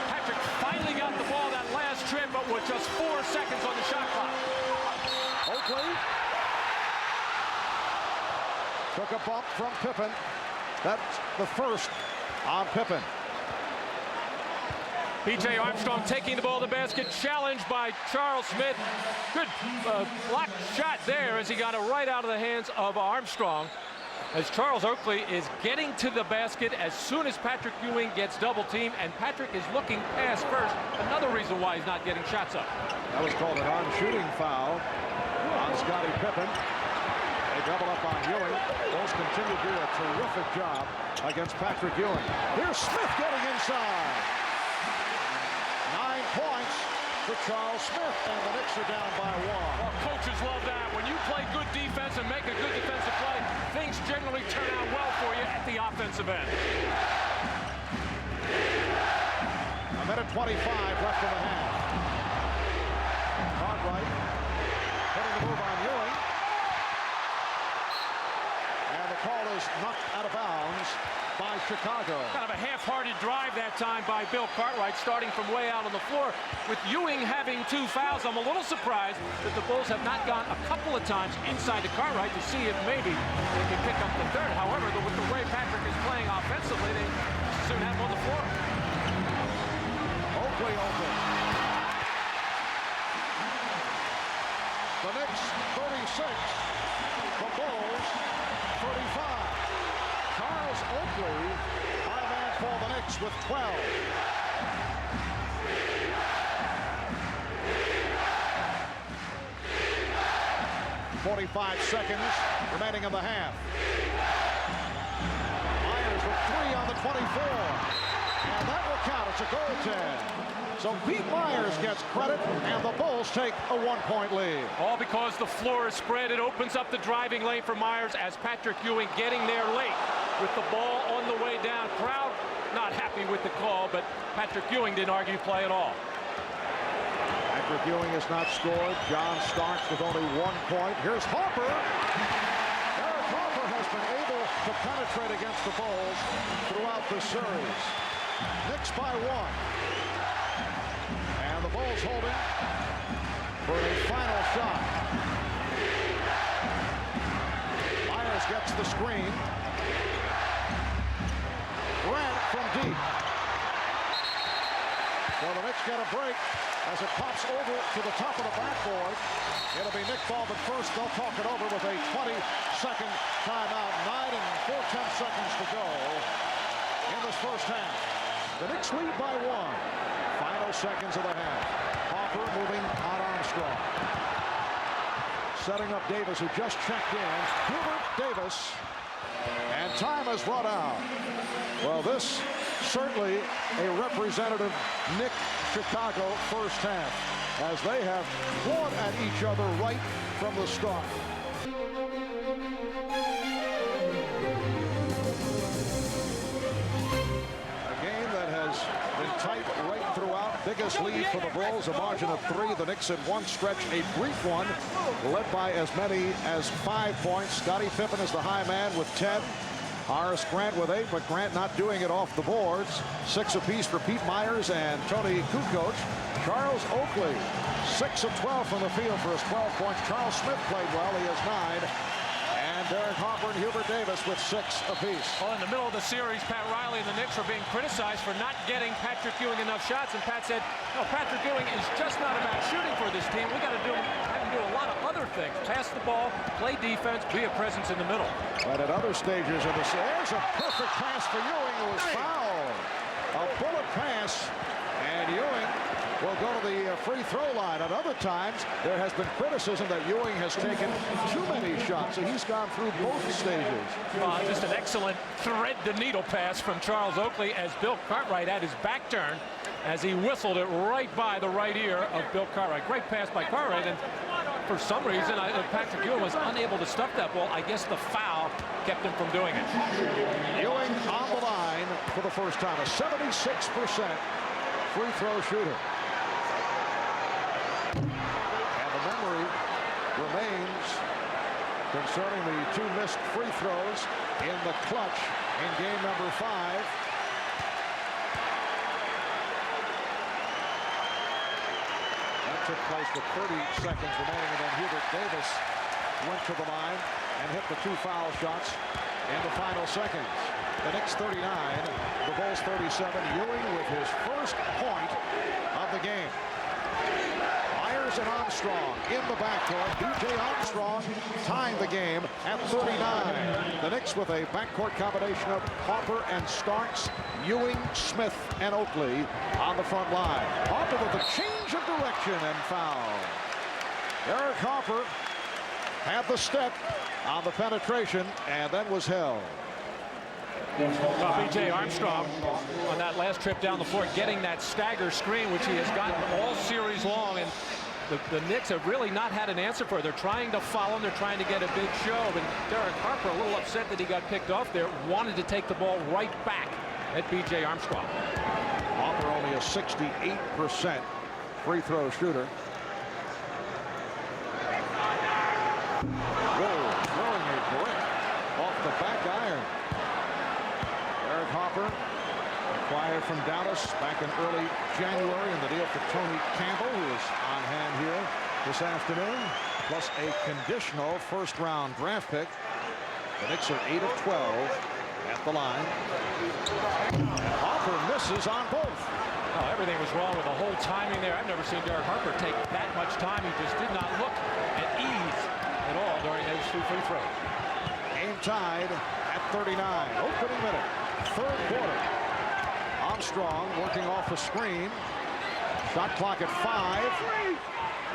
Patrick finally got the ball that last trip, but with just 4 seconds on the shot clock. Oakley took a bump from Pippen. That's the first on Pippen. P.J. Armstrong taking the ball to the basket, challenged by Charles Smith. Good block shot there as he got it right out of the hands of Armstrong. As Charles Oakley is getting to the basket as soon as Patrick Ewing gets double teamed, and Patrick is looking pass first. Another reason why he's not getting shots up. That was called an on-shooting foul on Scottie Pippen. They double up on Ewing. Bulls continue to do a terrific job against Patrick Ewing. Here's Smith getting inside. 9 points for Charles Smith, and the Knicks are down by 1. Well, coaches love that. When you play good defense and make a good defensive play, things generally turn out well for you at the offensive end. A minute 25 left in the half. Cartwright putting the move on Ewing. And the call is knocked out of bounds by Chicago. Kind of a half-hearted drive that time by Bill Cartwright, starting from way out on the floor. With Ewing having 2 fouls, I'm a little surprised that the Bulls have not gone a couple of times inside to Cartwright to see if maybe they can pick up the third. However, with the way Patrick is playing offensively, they soon have him on the floor. Oakley open. The Knicks 36. The Bulls 35. Charles Oakley, high man for the Knicks with 12. .45 seconds remaining in the half. Myers with 3 on the 24. And that will count. It's a goaltend. So Pete Myers gets credit, and the Bulls take a 1-point lead. All because the floor is spread. It opens up the driving lane for Myers as Patrick Ewing getting there late with the ball on the way down. Crowd not happy with the call, but Patrick Ewing didn't argue play at all. Patrick Ewing has not scored. John Starks with only 1 point. Here's Harper. Eric Harper has been able to penetrate against the Bulls throughout the series. Knicks by 1. And the Bulls holding for a final shot. Myers gets the screen. Grant from deep. So the Knicks get a break as it pops over to the top of the backboard. It'll be Nick Baldwin first. They'll talk it over with a 20-second timeout. 9 and 4/10 seconds to go in this first half. The Knicks lead by 1. Final seconds of the half. Harper moving on Armstrong. Setting up Davis, who just checked in. Hubert Davis. And time has run out. Well, this certainly a representative Knicks Chicago first half, as they have clawed at each other right from the start. A game that has been tight right throughout. Biggest lead for the Bulls, a margin of 3. The Knicks in one stretch, a brief one, led by as many as 5 points. Scottie Pippen is the high man with 10. Horace Grant with 8, but Grant not doing it off the boards. 6 apiece for Pete Myers and Tony Kukoc. Charles Oakley, 6 of 12 from the field for his 12 points. Charles Smith played well. He has 9. And Derek Harper and Hubert Davis with 6 apiece. Well, in the middle of the series, Pat Riley and the Knicks were being criticized for not getting Patrick Ewing enough shots. And Pat said, no, Patrick Ewing is just not about shooting for this team. We got to do a lot of other things. Pass the ball, play defense, be a presence in the middle. But at other stages of the series, a perfect pass for Ewing, who was fouled. A bullet pass, and Ewing will go to the free throw line. At other times, there has been criticism that Ewing has taken too many shots, so he's gone through both stages. Just an excellent thread-the-needle pass from Charles Oakley as Bill Cartwright had his back turned as he whistled it right by the right ear of Bill Cartwright. Great pass by Cartwright, and for some reason, Patrick Ewing was unable to stuff that ball. I guess the foul kept him from doing it. Ewing on the line for the first time, a 76% free throw shooter. And the memory remains concerning the 2 missed free throws in the clutch in game number 5. That took place with 30 seconds remaining, and then Hubert Davis went to the line and hit the 2 foul shots in the final seconds. The Knicks 39, the Bulls 37. Ewing with his first point of the game. Myers and Armstrong in the backcourt. B.J. Armstrong tying the game at 39. The Knicks with a backcourt combination of Harper and Starks, Ewing, Smith, and Oakley on the front line. Harper with a change of direction and foul. Derek Harper had the step on the penetration and then was held. B.J. Armstrong on that last trip down the floor getting that stagger screen, which he has gotten all series long, and the Knicks have really not had an answer for it. They're trying to follow him. They're trying to get a big show. And Derek Harper, a little upset that he got picked off there, wanted to take the ball right back at B.J. Armstrong. Harper only a 68% free throw shooter. Whoa, throwing a brick off the back iron. Derek Harper, acquired from Dallas back in early January in the deal for Tony Campbell, who is on hand here this afternoon, plus a conditional first-round draft pick. The Knicks are 8 of 12 at the line. Harper misses on both. Oh, everything was wrong with the whole timing there. I've never seen Derek Harper take that much time. He just did not look at ease at all during those 2 free throws. Game tied at 39. Opening minute, third quarter. Armstrong working off a screen. Shot clock at 5.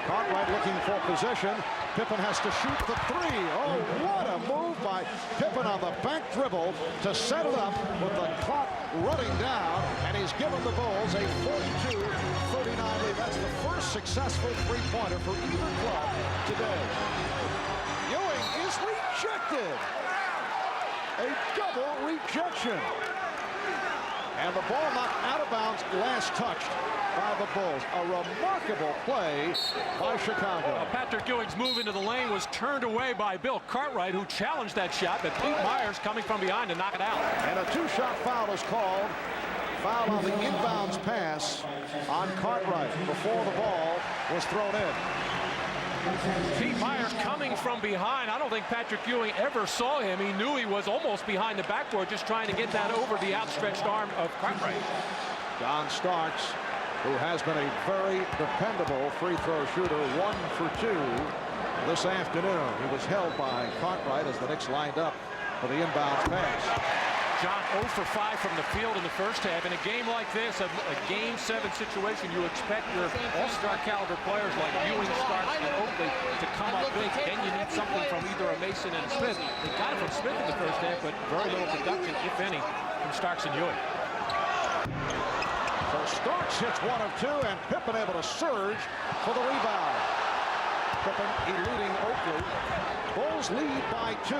Cartwright looking for possession. Pippen has to shoot the 3. Oh, what a move by Pippen on the back dribble to set it up with the clock running down. And he's given the Bulls a 42-39 lead. That's the first successful three-pointer for either club today. Ewing is rejected. A double rejection. And the ball knocked out of bounds, last touched by the Bulls. A remarkable play by Chicago. Patrick Ewing's move into the lane was turned away by Bill Cartwright, who challenged that shot, but Pete Myers coming from behind to knock it out. And a 2-shot foul is called. Foul on the inbounds pass on Cartwright before the ball was thrown in. Pete Myers coming from behind. I don't think Patrick Ewing ever saw him. He knew he was almost behind the backboard, just trying to get that over the outstretched arm of Cartwright. John Starks, who has been a very dependable free throw shooter, 1 for 2 this afternoon. He was held by Cartwright as the Knicks lined up for the inbounds pass. John 0 for 5 from the field in the first half. In a game like this, a Game 7 situation, you expect your all-star caliber players like Ewing, Starks, and Oakley to come up big. Then you need something from either a Mason and Smith. They got it from Smith in the first half, but very little production, if any, from Starks and Ewing. So Starks hits 1 of 2, and Pippen able to surge for the rebound. Pippen eluding Oakley. Bulls lead by 2.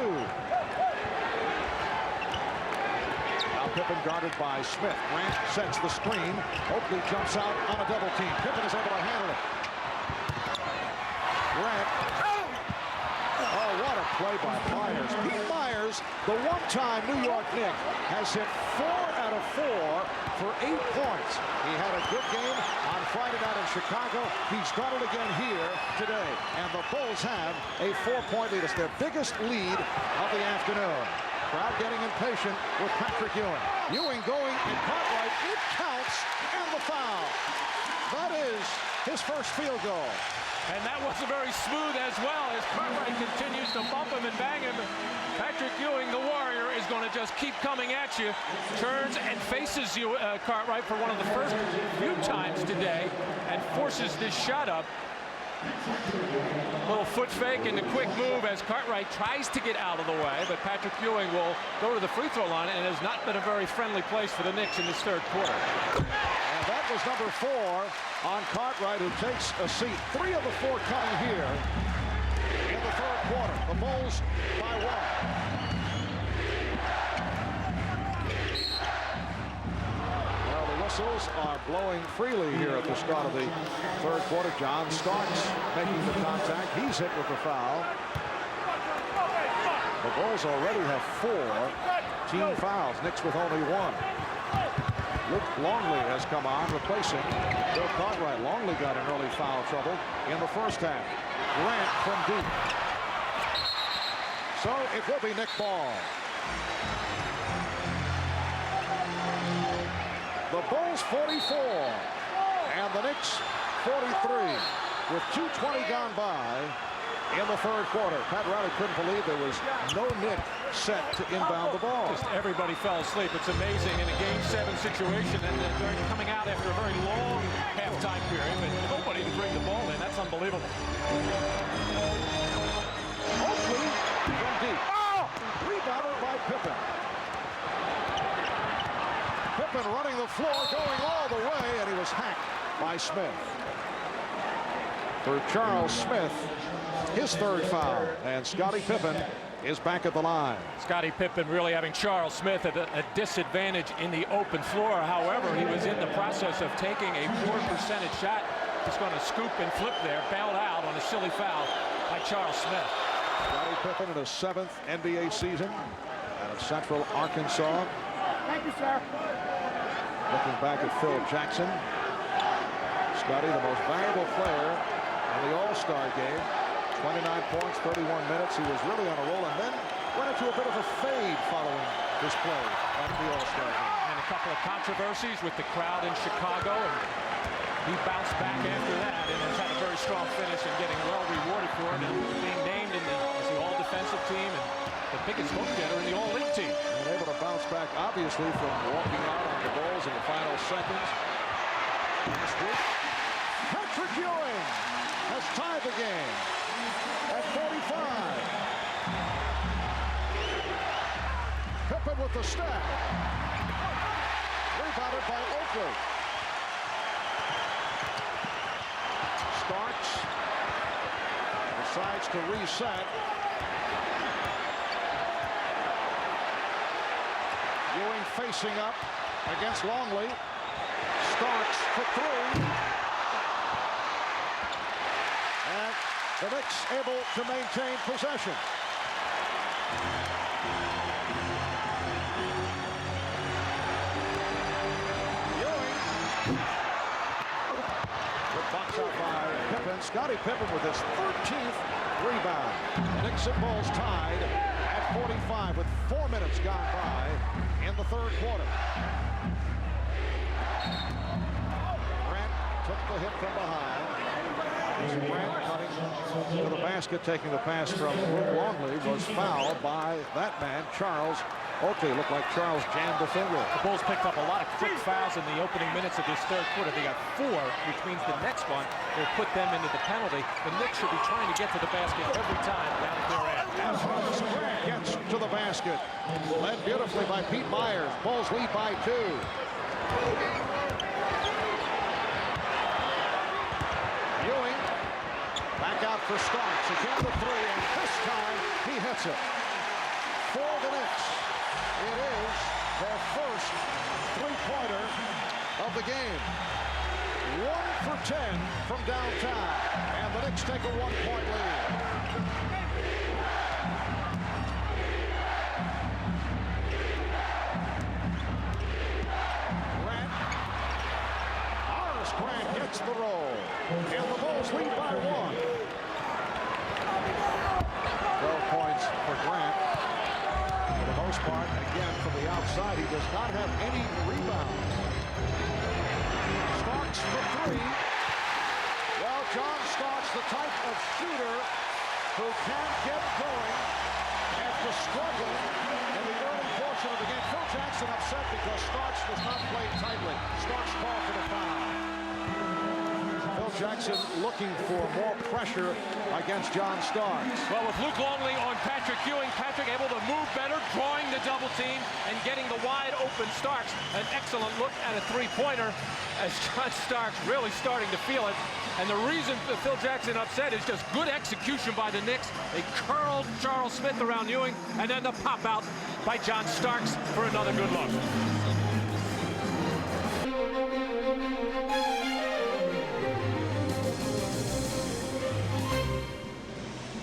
Now Pippen guarded by Smith. Grant sets the screen. Oakley jumps out on a double team. Pippen is able to handle it. Grant. Oh, what a play by Myers. Pete Myers, the one-time New York Knick, has hit 4 out of 4 for 8 points. He had a good game on Friday night in Chicago. He's done it again here today. And the Bulls have a 4-point lead. It's their biggest lead of the afternoon. Crowd getting impatient with Patrick Ewing. Ewing going and Cartwright. It counts, and the foul. That is his first field goal. And that wasn't very smooth as well as Cartwright continues to bump him and bang him. Patrick Ewing, the Warrior, is going to just keep coming at you. Turns and faces you, Cartwright, for one of the first few times today and forces this shot up. Little foot fake and a quick move as Cartwright tries to get out of the way, but Patrick Ewing will go to the free throw line, and it has not been a very friendly place for the Knicks in this third quarter. And that was number 4 on Cartwright, who takes a seat. 3 of the 4 coming here in the third quarter. The Bulls by 1. Whistles are blowing freely here at the start of the third quarter. John Starks making the contact. He's hit with the foul. The Bulls already have 4 team fouls. Knicks with only 1. Luke Longley has come on, replacing Bill Cartwright. Longley got in early foul trouble in the first half. Grant from deep. So it will be Knick ball. The Bulls 44 and the Knicks 43 with 2:20 gone by in the third quarter. Pat Riley couldn't believe there was no Knick set to inbound the ball. Just everybody fell asleep. It's amazing in a Game 7 situation, and they're coming out after a very long halftime period, but nobody to bring the ball in. That's unbelievable. Oakley from deep. Oh! Rebounded by Pippen. Pippen running the floor, going all the way, and he was hacked by Smith. For Charles Smith, his third foul, and Scottie Pippen is back at the line. Scottie Pippen really having Charles Smith at a disadvantage in the open floor. However, he was in the process of taking a poor percentage shot. Just going to scoop and flip there, bailed out on a silly foul by Charles Smith. Scottie Pippen in his 7th NBA season out of Central Arkansas. Thank you, sir. Looking back at Phil Jackson. Scottie, the most valuable player in the All-Star game. 29 points, 31 minutes. He was really on a roll, and then went into a bit of a fade following this play at the All-Star game. And a couple of controversies with the crowd in Chicago, and he bounced back after that and has had a very strong finish and getting well rewarded for it and being named in as the all-defensive team and the biggest hook getter in the all-league team. And able to bounce back, obviously, from walking out on the Bulls in the final seconds. Last week, Patrick Ewing has tied the game at 45. Pippen with the step. Rebounded by Oakley. Starks decides to reset. Ewing facing up against Longley. Starks for 3. And the Knicks able to maintain possession. Ewing. Good box out by Pippen. Scottie Pippen with his 13th rebound. Knicks and Bulls tied at 45 with 4 minutes gone by in the third quarter. Grant took the hit from behind. Grant cutting to the basket, taking the pass from Luke Longley, was fouled by that man, Charles Oakley. Looked like Charles jammed a finger. The Bulls picked up a lot of quick fouls in the opening minutes of this third quarter. They got 4, which means the next one will put them into the penalty. The Knicks should be trying to get to the basket every time down at their end. As Marcus Grant gets to the basket, led beautifully by Pete Myers. Bulls lead by 2. Ewing back out for Starks. Again the 3, and this time he hits it. For the Knicks, it is their first three-pointer of the game. 1 for 10 from downtown, and the Knicks take a 1-point lead. Grant gets the roll, and the Bulls lead by 1. 12 points for Grant. For the most part, again, from the outside, he does not have any rebounds. Starks for 3. Well, John Starks, the type of shooter who can get going after struggling in the early portion of the game. Phil Jackson upset because Starks was not played tightly. Starks called for the foul. Jackson looking for more pressure against John Starks. Well, with Luke Longley on Patrick Ewing, Patrick able to move better, drawing the double team and getting the wide open Starks. An excellent look at a three-pointer as John Starks really starting to feel it. And the reason that Phil Jackson upset is just good execution by the Knicks. They curled Charles Smith around Ewing, and then the pop out by John Starks for another good look.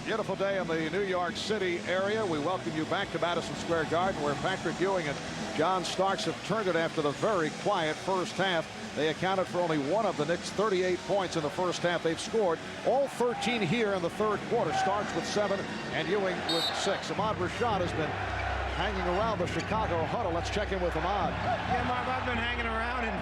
Beautiful day in the New York City area. We welcome you back to Madison Square Garden, where Patrick Ewing and John Starks have turned it after the very quiet first half. They accounted for only one of the Knicks' 38 points in the first half. They've scored all 13 here in the third quarter. Starks with 7 and Ewing with 6. Ahmad Rashad has been hanging around the Chicago huddle. Let's check in with Ahmad. Yeah, Marv, I've been hanging around, and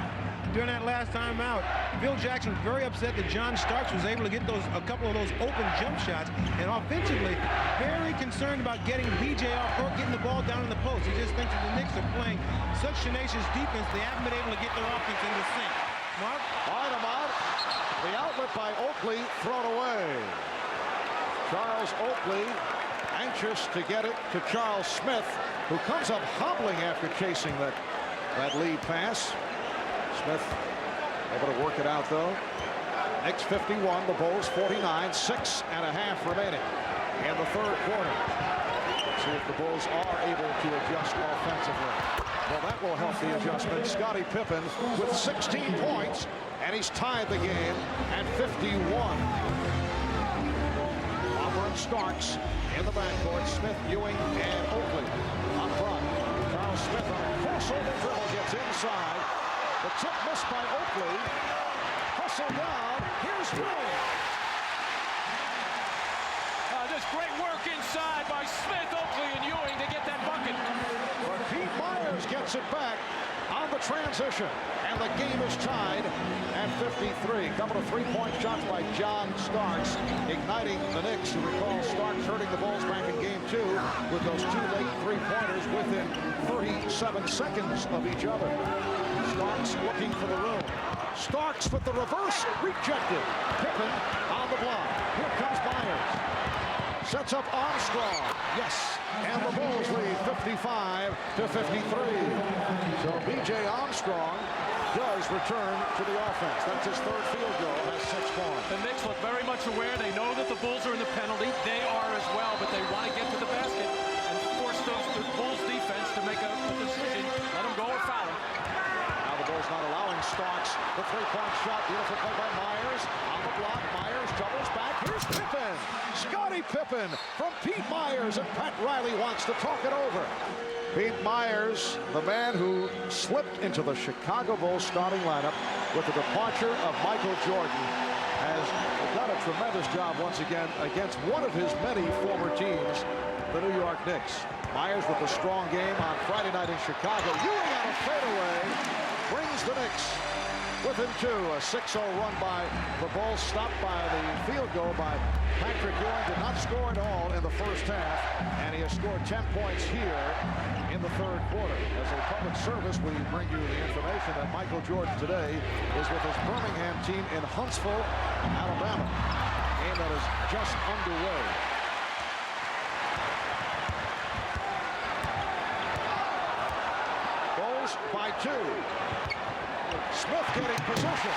during that last time out, Phil Jackson was very upset that John Starks was able to get a couple of those open jump shots, and offensively, very concerned about getting BJ off court, getting the ball down in the post. He just thinks that the Knicks are playing such tenacious defense, they haven't been able to get their offense into sync. Mark? All right, Ahmad. The outlet by Oakley thrown away. Charles Oakley anxious to get it to Charles Smith, who comes up hobbling after chasing that lead pass. Smith able to work it out, though. Knicks 51, the Bulls 49, 6.5 remaining in the third quarter. Let's see if the Bulls are able to adjust offensively. Well, that will help the adjustment. Scottie Pippen with 16 points, and he's tied the game at 51. Palmer and Starks in the backcourt. Smith, Ewing, and Oakley up front. Charles Smith on a crossover dribble gets inside. The tip missed by Oakley. Hustle down. Here's Ewing. Just great work inside by Smith, Oakley, and Ewing to get that bucket. But Pete Myers gets it back on the transition. And the game is tied at 53. Couple of three-point shots by John Starks, igniting the Knicks. You recall Starks hurting the Bulls back in game 2 with those 2 late three-pointers within 37 seconds of each other. Starks looking for the room. Starks with the reverse, rejected. Pippen on the block. Here comes Myers. Sets up Armstrong. Yes. And the Bulls lead 55 to 53. So B.J. Armstrong does return to the offense. That's his third field goal. Has 6 points. The Knicks look very much aware. They know that the Bulls are in the penalty. They are as well, but they want to get to the basket and force the Bulls defense to make a decision. Let them go or foul. Now the Bulls not allowing Starks. The three-point shot. Beautiful play by Myers. On the block. Myers doubles back. Here's Pippen. Scottie Pippen from Pete Myers, and Pat Riley wants to talk it over. Pete Myers, the man who slipped into the Chicago Bulls starting lineup with the departure of Michael Jordan, has done a tremendous job once again against one of his many former teams, the New York Knicks. Myers with a strong game on Friday night in Chicago. Ewing on a fadeaway brings the Knicks within 2. A 6-0 run by the Bulls, stopped by the field goal by Patrick Ewing. Did not score at all in the first half, and he has scored 10 points here in the third quarter. As a public service, we bring you the information that Michael Jordan today is with his Birmingham team in Huntsville, Alabama. A game that is just underway. Bulls by 2. Smith getting possession.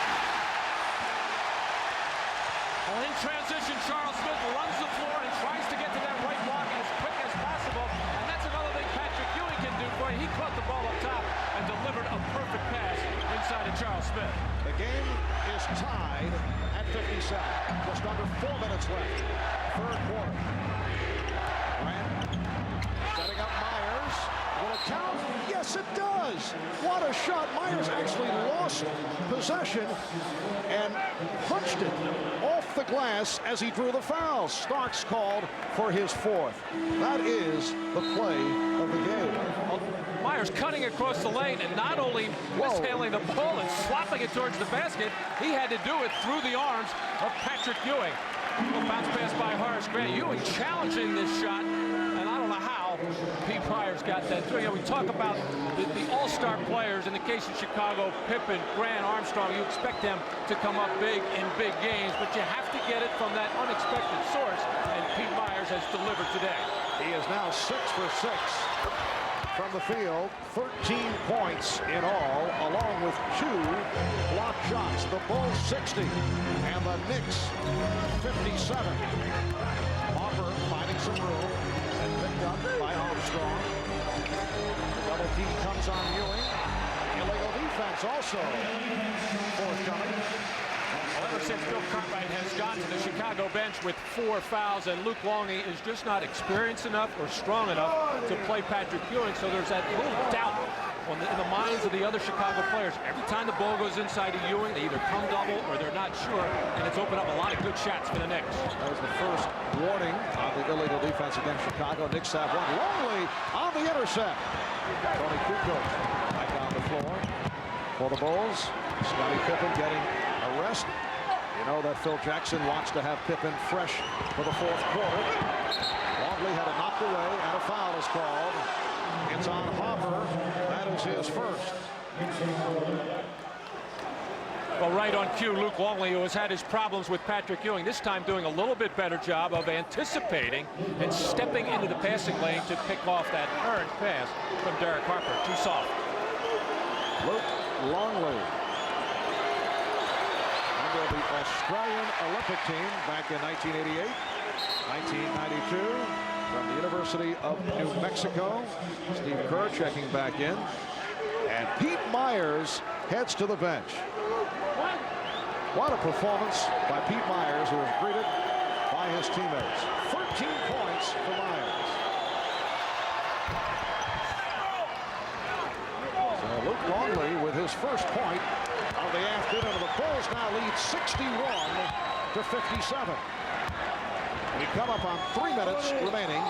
Well, in transition, Charles Smith runs the floor and tries to get to that right block as quick as possible. And that's another thing Patrick Ewing can do for you. He caught the ball up top and delivered a perfect pass inside of Charles Smith. The game is tied at 57. Just under 4 minutes left. Third quarter. Grant setting up Myers. Will it count? Yes, it does. What a shot. Myers actually lost possession and punched it off the glass as he drew the foul. Starks called for his 4th. That is the play of the game. Myers cutting across the lane and not only mishandling the ball and slopping it towards the basket, he had to do it through the arms of Patrick Ewing. A bounce pass by Horace Grant. Ewing challenging this shot, and I don't know how Pete Myers got that through. You know, we talk about the all-star players. In the case of Chicago, Pippen, Grant, Armstrong, you expect them to come up big in big games, but you have to get it from that unexpected source, and Pete Myers has delivered today. He is now 6 for 6 from the field, 13 points in all, along with 2 block shots. The Bulls 60 and the Knicks 57. Harper finding some room and picked up by Armstrong. The double team comes on Ewing. Illegal defense also forthcoming. Ever since Bill Cartwright has gone to the Chicago bench with 4 fouls, and Luke Longley is just not experienced enough or strong enough to play Patrick Ewing, so there's that little doubt in the minds of the other Chicago players. Every time the ball goes inside of Ewing, they either come double or they're not sure, and it's opened up a lot of good shots for the Knicks. That was the first warning on the illegal defense against Chicago. Knicks have one. Longley on the intercept. Tony Kukoc back on the floor for the Bulls. Scottie Pippen getting a rest. You know that Phil Jackson wants to have Pippen fresh for the fourth quarter. Longley had it knocked away, and a foul is called. It's on Harper. That is his first. Well, right on cue, Luke Longley, who has had his problems with Patrick Ewing, this time doing a little bit better job of anticipating and stepping into the passing lane to pick off that errant pass from Derek Harper. Too soft. Luke Longley. The Australian Olympic team back in 1988, 1992, from the University of New Mexico. Steve Kerr checking back in, and Pete Myers heads to the bench. What a performance by Pete Myers, who was greeted by his teammates. 13 points for Myers. So Luke Longley with his first point of the afternoon. The Bulls now lead 61 to 57. We come up on 3 minutes remaining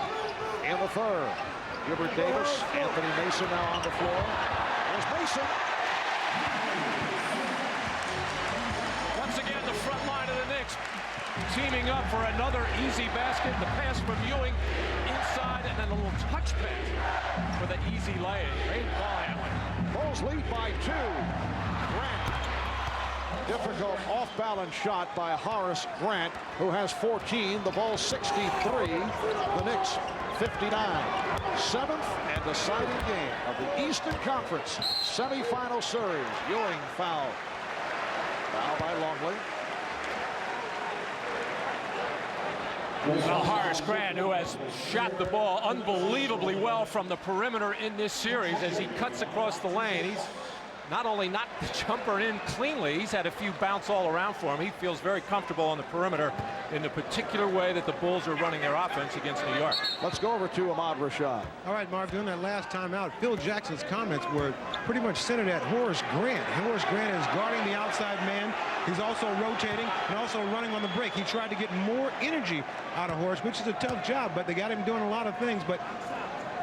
in the third. Gilbert Davis, Anthony Mason now on the floor. There's Mason. Once again, the front line of the Knicks teaming up for another easy basket. The pass from Ewing inside, and then a little touch pass for the easy lay. Great ball handling. Bulls lead by 2. Grant. Difficult off-balance shot by Horace Grant, who has 14. The Bulls 63. The Knicks 59. 7th and deciding game of the Eastern Conference semifinal series. Ewing foul. Foul by Longley. Well, Horace Grant, who has shot the ball unbelievably well from the perimeter in this series as he cuts across the lane. He's not only knocked the jumper in cleanly, he's had a few bounce all around for him. He feels very comfortable on the perimeter in the particular way that the Bulls are running their offense against New York. Let's go over to Ahmad Rashad. All right, Marv, during that last timeout, Phil Jackson's comments were pretty much centered at Horace Grant. Horace Grant is guarding the outside man. He's also rotating and also running on the break. He tried to get more energy out of Horace, which is a tough job, but they got him doing a lot of things. But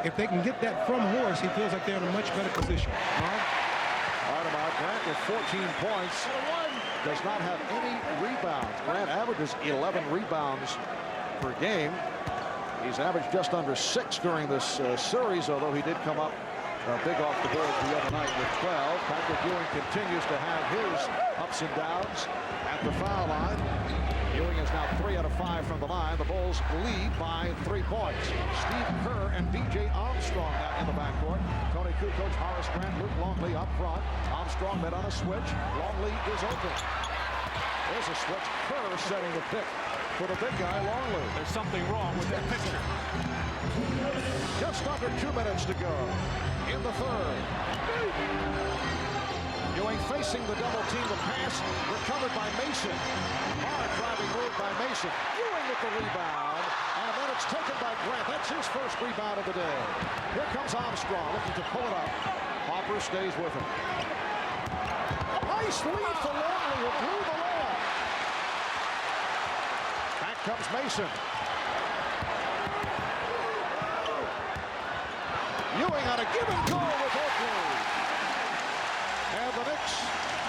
if they can get that from Horace, he feels like they're in a much better position. Marv? All right, Ahmad, Grant with 14 points. Does not have any rebounds. Grant averages 11 rebounds per game. He's averaged just under 6 during this series, although he did come up big off the board the other night with 12. Patrick Ewing continues to have his ups and downs at the foul line. Ewing is now 3 out of 5 from the line. The Bulls lead by 3 points. Steve Kerr and B.J. Armstrong now in the backcourt. Tony Kukoc, Horace Grant, Luke Longley up front. Armstrong met on a switch. Longley is open. There's a switch. Kerr setting the pick for the big guy, Longley. There's something wrong with that picture. Just under 2 minutes to go in the third. Ewing facing the double team. The pass recovered by Mason. Hard driving move by Mason. Ewing with the rebound. And then it's taken by Grant. That's his first rebound of the day. Here comes Armstrong looking to pull it up. Hopper stays with him. Nice lead for Longley who blew the layup. Back comes Mason. Ewing on a give and go with Oakley. And the Knicks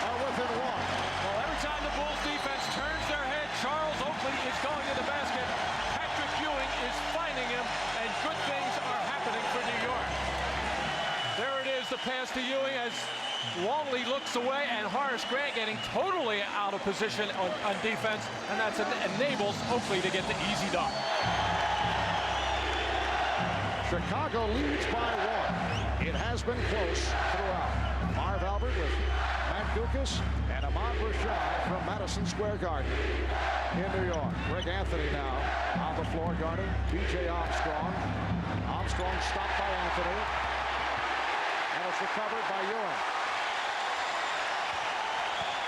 are within 1. Well, every time the Bulls defense turns their head, Charles Oakley is going to the basket. Patrick Ewing is finding him, and good things are happening for New York. There it is, the pass to Ewing as Longley looks away, and Horace Grant getting totally out of position on defense, and that enables Oakley to get the easy dunk. Chicago leads by 1. It has been close throughout. Marv Albert with Matt Dukas and Ahmad Rashad from Madison Square Garden in New York. Greg Anthony now on the floor guarding B.J. Armstrong. Armstrong stopped by Anthony. And it's recovered by Ewing.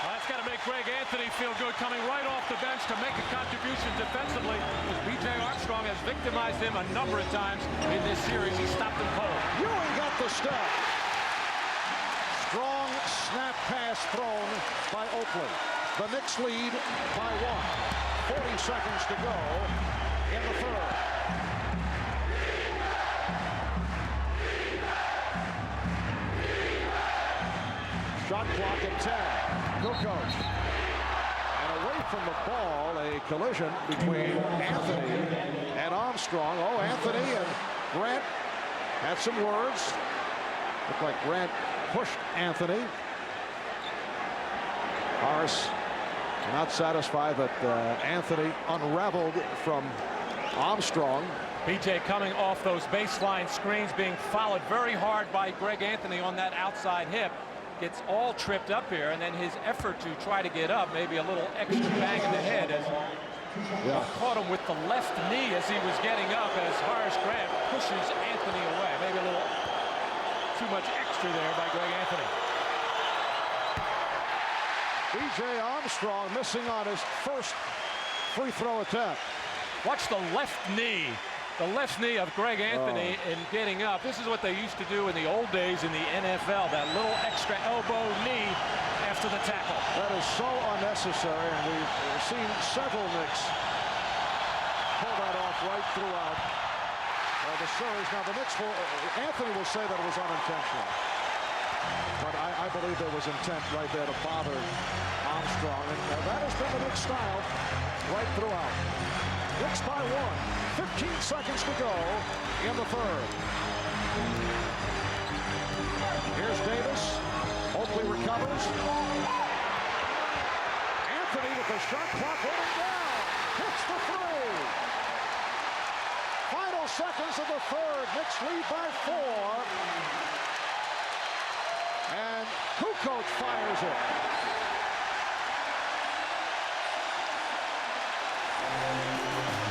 Well, that's got to make Greg Anthony feel good, coming right off the bench to make a contribution defensively, because B.J. Armstrong has victimized him a number of times in this series. He stopped him cold. Ewing got the step. Strong snap pass thrown by Oakley. The Knicks lead by 1. 40 seconds to go in the third. Shot clock at 10. Kukoc. And away from the ball, a collision between Anthony and Armstrong. Oh, Anthony and Grant had some words. Looked like Grant pushed Anthony. Horace not satisfied that Anthony unraveled from Armstrong. BJ coming off those baseline screens, being followed very hard by Greg Anthony on that outside hip. Gets all tripped up here, and then his effort to try to get up, maybe a little extra bang in the head as caught him with the left knee as he was getting up, as Horace Grant pushes Anthony away. Maybe a little too much extra there by Greg Anthony. B.J. Armstrong missing on his first free throw attempt. Watch the left knee. The left knee of Greg Anthony in getting up. This is what they used to do in the old days in the NFL, that little extra elbow knee after the tackle. That is so unnecessary, and we've seen several Knicks pull that off right throughout the series. Now, the Knicks will, Anthony will say that it was unintentional. But I believe there was intent right there to bother Armstrong. And that has been the Knicks style right throughout. Knicks by 1. 15 seconds to go in the third. Here's Davis. Oakley recovers. Anthony with the shot clock running down. Hits the three. Final seconds of the third. Knicks lead by 4. And Kukoc fires it.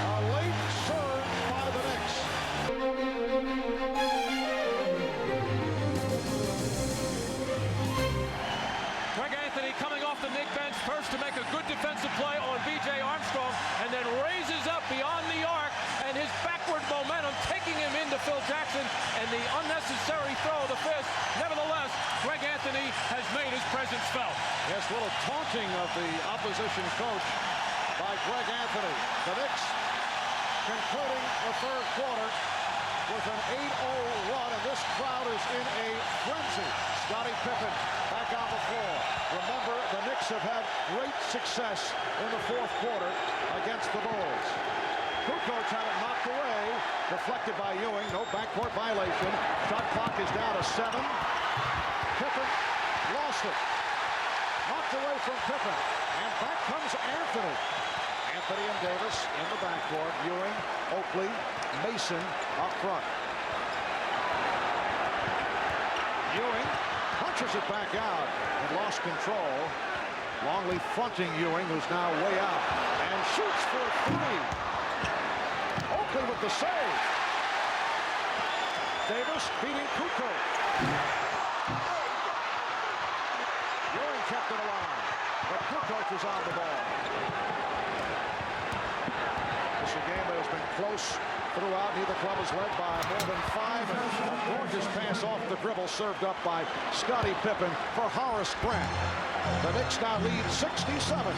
A late surge by the Knicks. Greg Anthony coming off the Knick bench first to make a good defensive play on B.J. Armstrong, and then raises up beyond the arc, and his backward momentum taking him into Phil Jackson, and the unnecessary throw of the fist. Nevertheless, Greg Anthony has made his presence felt. Yes, a little taunting of the opposition coach by Greg Anthony. The Knicks concluding the third quarter with an 8-0 run, and this crowd is in a frenzy. Scottie Pippen back on the floor. Remember, the Knicks have had great success in the fourth quarter against the Bulls. Kukoc had it knocked away, deflected by Ewing. No backcourt violation. Shot clock is down to 7. Pippen lost it. Knocked away from Pippen. And back comes Anthony. Anthony and Davis in the backcourt. Ewing, Oakley, Mason up front. Ewing punches it back out and lost control. Longley fronting Ewing, who's now way out, and shoots for 3. Oakley with the save. Davis beating Kukoc. Ewing kept it alive, but Kukoc is on the ball. This is a game that has been close throughout. Neither club is led by more than 5. And a gorgeous pass off the dribble served up by Scottie Pippen for Horace Grant. The Knicks now lead 67-65.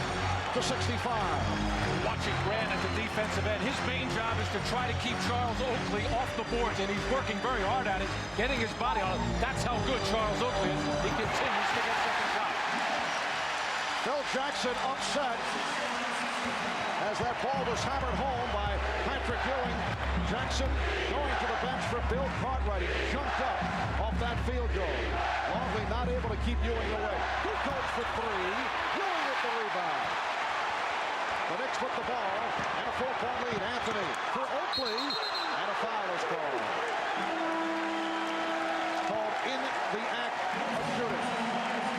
Watching Grant at the defensive end, his main job is to try to keep Charles Oakley off the boards, and he's working very hard at it, getting his body on it. That's how good Charles Oakley is. He continues to get second shot. Phil Jackson upset as that ball was hammered home by Patrick Ewing. Jackson going to the bench for Bill Cartwright. He jumped up off that field goal. Longley not able to keep Ewing away. Kukoc for 3. Ewing with the rebound. The Knicks put the ball and a 4-point lead. Anthony for Oakley, and a foul is called. It's called in the act of shooting.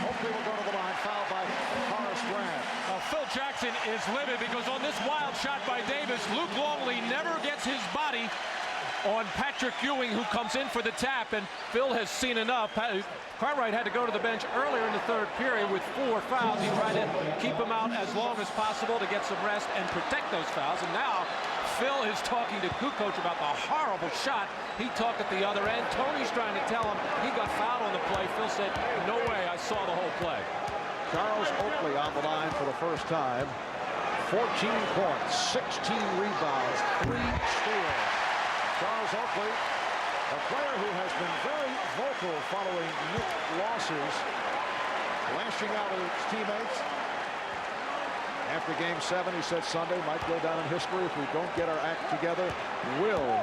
Oakley will go to the line, fouled by Horace Grant. Phil Jackson is livid because on this wild shot by Davis, Luke Longley never gets his body on Patrick Ewing, who comes in for the tap, and Phil has seen enough. Cartwright had to go to the bench earlier in the third period with 4 fouls. He tried to keep him out as long as possible to get some rest and protect those fouls. And now Phil is talking to Kukoc about the horrible shot. He talked at the other end. Tony's trying to tell him he got fouled on the play. Phil said, no way, I saw the whole play. Charles Oakley on the line for the first time. 14 points, 16 rebounds, 3 steals. Charles Oakley, a player who has been very vocal following Knicks losses, lashing out at his teammates. After Game 7, he said Sunday might go down in history. If we don't get our act together, will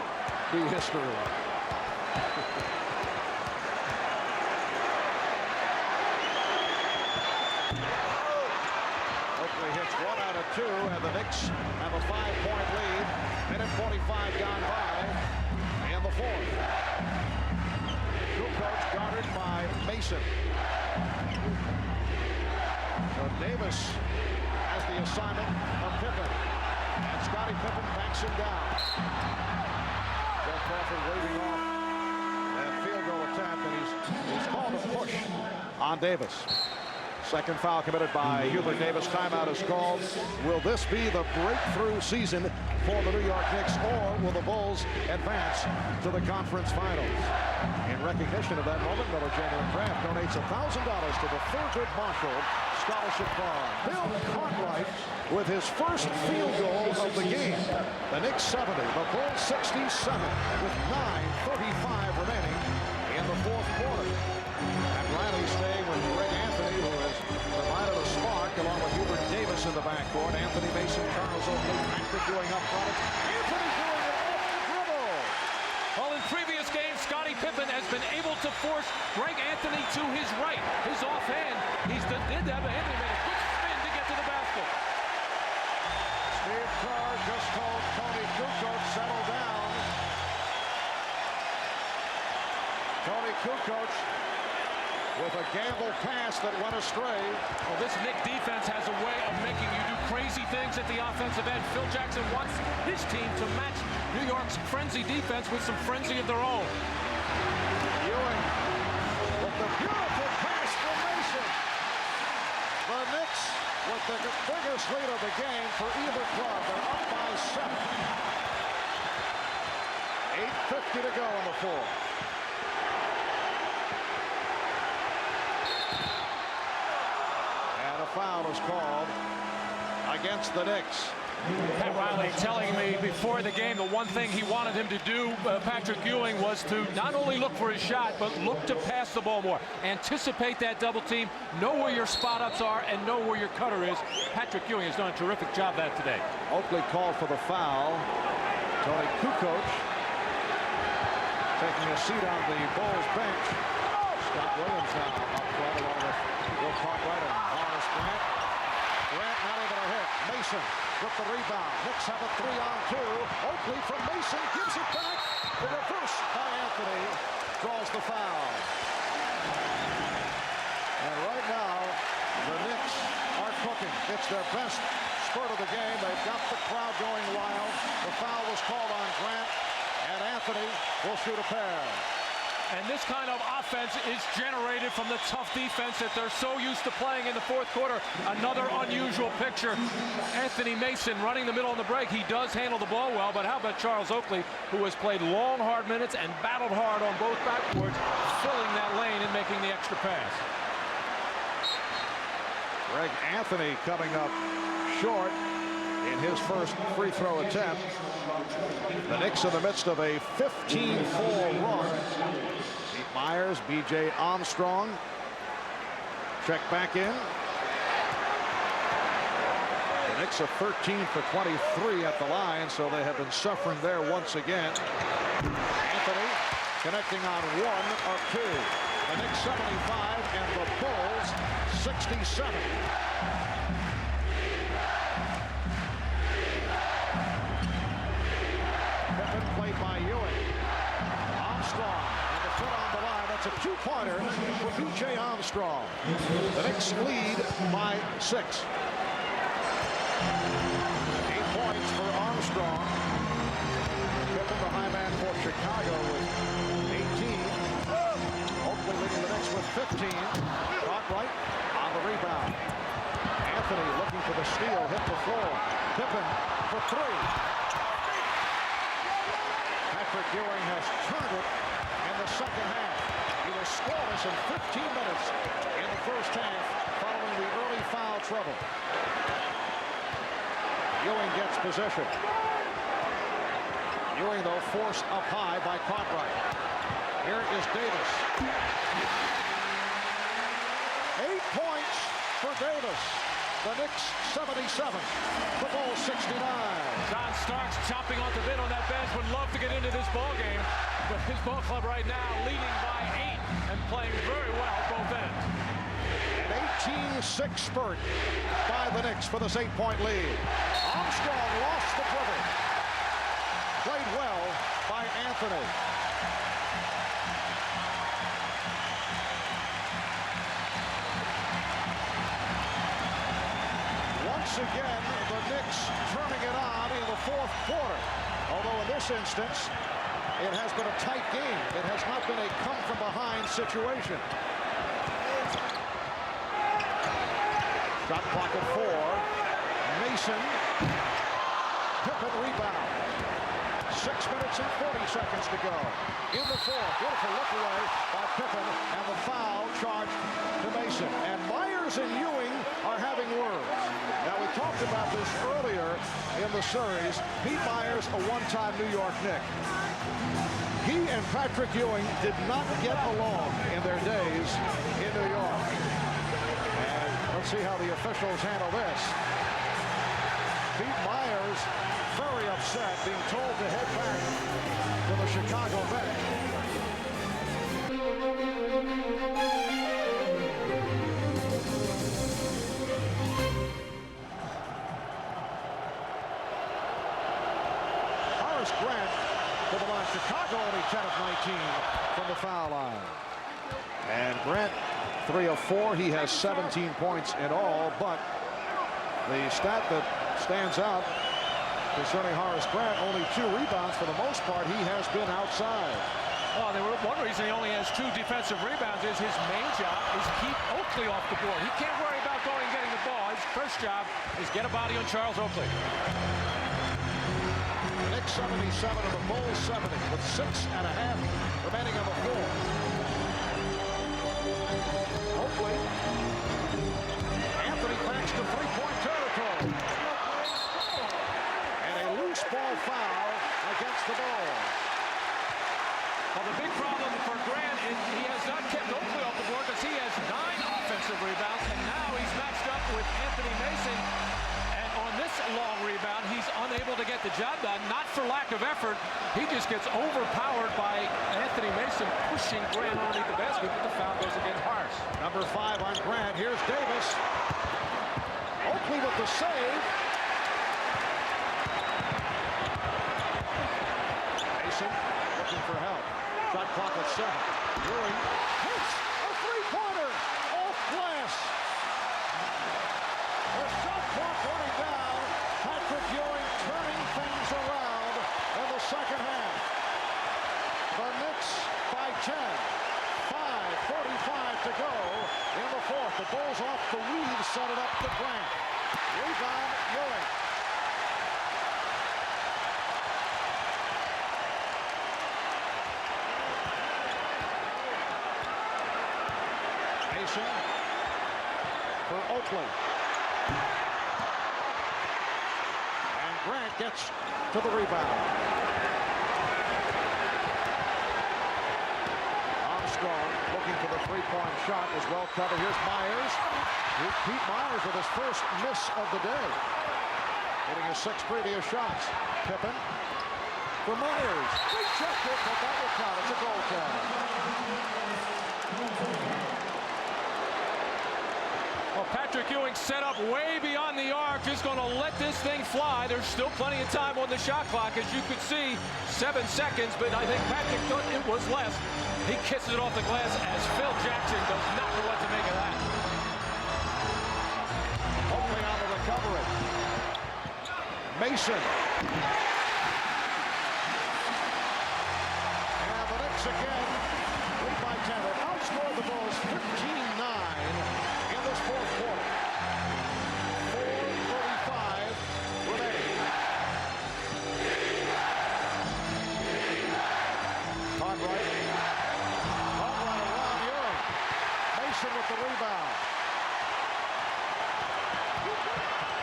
be history. Oakley hits 1 out of 2, and the Knicks have a 5-point lead. Minute 45 gone by in the fourth. Kukoc guarded by Mason. So Davis has the assignment of Pippen. And Scottie Pippen backs him down. Jeff Crawford waving off that field goal attempt, and he's called a push on Davis. Second foul committed by Hubert Davis. Timeout is called. Will this be the breakthrough season for the New York Knicks, or will the Bulls advance to the conference finals? In recognition of that moment, Miller Genuine Craft donates $1,000 to the Thurgood Marshall Scholarship Fund. Bill Cartwright with his first field goal of the game. The Knicks 70, the Bulls 67, with 9:35 remaining in the fourth quarter. And Riley staying with Greg Anthony, who has provided a spark along with Hubert Davis in the backcourt. Anthony Mason, Charles Oakley, Patrick Ewing up front. Anthony doing it off the dribble. Well, in previous games, Scottie Pippen has been able to force Greg Anthony to his right. His offhand, did that, but Anthony made a good spin to get to the basket. Steve Kerr just told Tony Kukoc, settle down. Tony Kukoc with a gamble pass that went astray. Well, this Knick defense has a way of making you do crazy things at the offensive end. Phil Jackson wants his team to match New York's frenzy defense with some frenzy of their own. Ewing with the beautiful pass from Mason. The Knicks with the biggest lead of the game for either club. They're up by 7. 8:50 to go in the fourth. And a foul is called against the Knicks. Pat Riley telling me before the game the one thing he wanted him to do, Patrick Ewing, was to not only look for his shot, but look to pass the ball more. Anticipate that double team, know where your spot ups are, and know where your cutter is. Patrick Ewing has done a terrific job that today. Oakley called for the foul. Tony Kukoc taking a seat on the Bulls bench. Scott Williams now up front along with Will Cartwright and Horace Grant. Grant not able to hit. Mason with the rebound. Knicks have a 3-on-2. Oakley from Mason gives it back. The reverse by Anthony draws the foul. And right now, the Knicks are cooking. It's their best spurt of the game. They've got the crowd going wild. The foul was called on Grant, and Anthony will shoot a pair. And this kind of offense is generated from the tough defense that they're so used to playing in the fourth quarter. Another unusual picture. Anthony Mason running the middle on the break. He does handle the ball well, but how about Charles Oakley, who has played long, hard minutes and battled hard on both backboards, filling that lane and making the extra pass. Greg Anthony coming up short in his first free throw attempt. The Knicks in the midst of a 15-4 run. Pete Myers, B.J. Armstrong check back in. The Knicks are 13 for 23 at the line, so they have been suffering there once again. Anthony connecting on one of two. The Knicks 75 and the Bulls 67. Played by Ewing. Armstrong and the foot on the line. That's a two-pointer for B.J. Armstrong. The Knicks lead by 6. 8 points for Armstrong. Pippen, the high man for Chicago, with 18. Oakley leading the Knicks with 15. Cartwright on the rebound. Anthony looking for the steal. Hit the floor. Pippen for 3. Patrick Ewing has turned it in the second half. He was scoreless in 15 minutes in the first half following the early foul trouble. Ewing gets possession. Ewing, though, forced up high by Cartwright. Here is Davis. 8 points for Davis. The Knicks 77, the Bulls 69. John Starks chopping on the bit on that bench. Would love to get into this ball game, but his ball club right now leading by 8 and playing very well both ends. An 18-6 spurt by the Knicks for this 8-point lead. Armstrong lost the dribble. Played well by Anthony. Once again, the Knicks turning it on in the fourth quarter. Although in this instance, it has been a tight game. It has not been a come-from-behind situation. Shot clock at 4. Mason. Pippen rebound. 6 minutes and 40 seconds to go. In the fourth, beautiful look away by Pippen, and the foul charged to Mason. And Myers and Ewing are having words. Now, we talked about this earlier in the series. Pete Myers, a one-time New York Knick. He and Patrick Ewing did not get along in their days in New York. And let's see how the officials handle this. Pete Myers very upset, being told to head back to the Chicago bench. Horace Grant to the line. Chicago only 10 of 19 from the foul line. And Grant 3 of 4. He has 17 points in all, but the stat that stands out concerning Horace Grant, only 2 rebounds. For the most part, he has been outside. Well, one reason he only has 2 defensive rebounds is his main job is keep Oakley off the board. He can't worry about going and getting the ball. His first job is get a body on Charles Oakley. The Knicks 77 and the Bulls 70 with 6.5 remaining on the floor. Oakley. Anthony backs to three-point territory. foul against the Bulls. Well, the big problem for Grant is he has not kept Oakley off the board because he has 9 offensive rebounds, and now he's matched up with Anthony Mason. And on this long rebound, he's unable to get the job done, not for lack of effort. He just gets overpowered by Anthony Mason pushing Grant underneath the basket, but the foul goes against Harris. Number 5 on Grant. Here's Davis. Oakley with the save. Mason looking for help. Shot clock at 7. Ewing hits a three-pointer off glass. The shot clock running down. Patrick Ewing turning things around in the second half. The Knicks by 10. 5:45 to go in the fourth. The Bulls off the lead, set it up to Grant. Rebound, Ewing. Mason for Oakley. And Grant gets to the rebound. Armstrong looking for the three-point shot is well covered. Here's Myers. Pete Myers with his first miss of the day. Hitting his 6 previous shots. Pippen for Myers. Rejected, but that will count. It's a goal count. Well, Patrick Ewing set up way beyond the arc, just going to let this thing fly. There's still plenty of time on the shot clock, as you could see, 7 seconds, but I think Patrick thought it was less. He kisses it off the glass as Phil Jackson does not know what to make of that. Oakley on the recovery. Mason. And the Knicks again, lead by 10. They outscored the Bulls 15-9 in this fourth quarter. 4:35 remaining. Cartwright. Cartwright around Ewing. Mason with the rebound.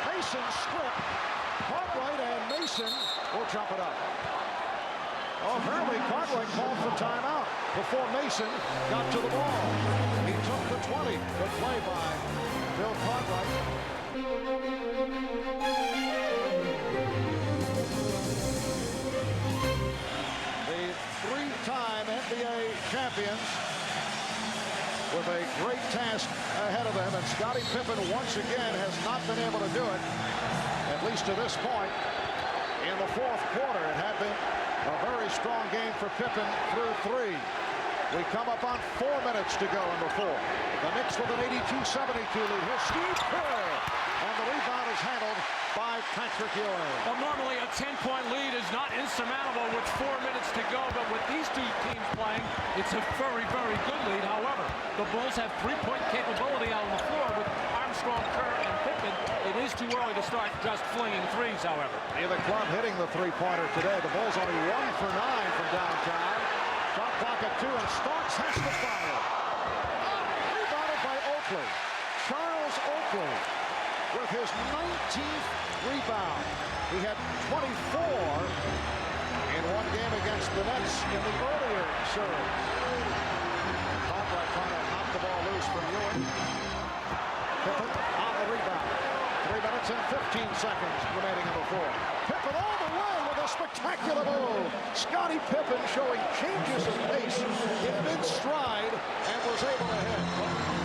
Mason stripped. Cartwright and Mason will jump it up. Oh, apparently Cartwright called for timeout before Mason got to the ball. He took the 20. Good play by Bill Cartwright. The 3-time NBA champions with a great task ahead of them, and Scottie Pippen once again has not been able to do it, at least to this point. In the fourth quarter, it had been a very strong game for Pippen through 3. We come up on 4 minutes to go in the fourth. The Knicks with an 82-72 lead. Here's Steve Kerr, and the rebound is handled by Patrick Ewing. Well, normally a 10-point lead is not insurmountable with 4 minutes to go, but with these two teams playing, it's a very, very good lead. However, the Bulls have 3-point capability out on the floor with Armstrong, Kerr, and Pippen. It is too early to start just flinging threes, however. Neither club hitting the three-pointer today. The Bulls only 1 for 9 from downtown. Shot clock at 2, and Starks has to fire. Rebounded by Oakley. Charles Oakley with his 19th rebound. He had 24 in one game against the Nets in the earlier series. Cartwright trying to knock the ball loose from Ewing. Pippen on the rebound. 3 minutes and 15 seconds remaining in the fourth. Pippen all the way with a spectacular move. Scottie Pippen showing changes of pace in mid-stride and was able to hit.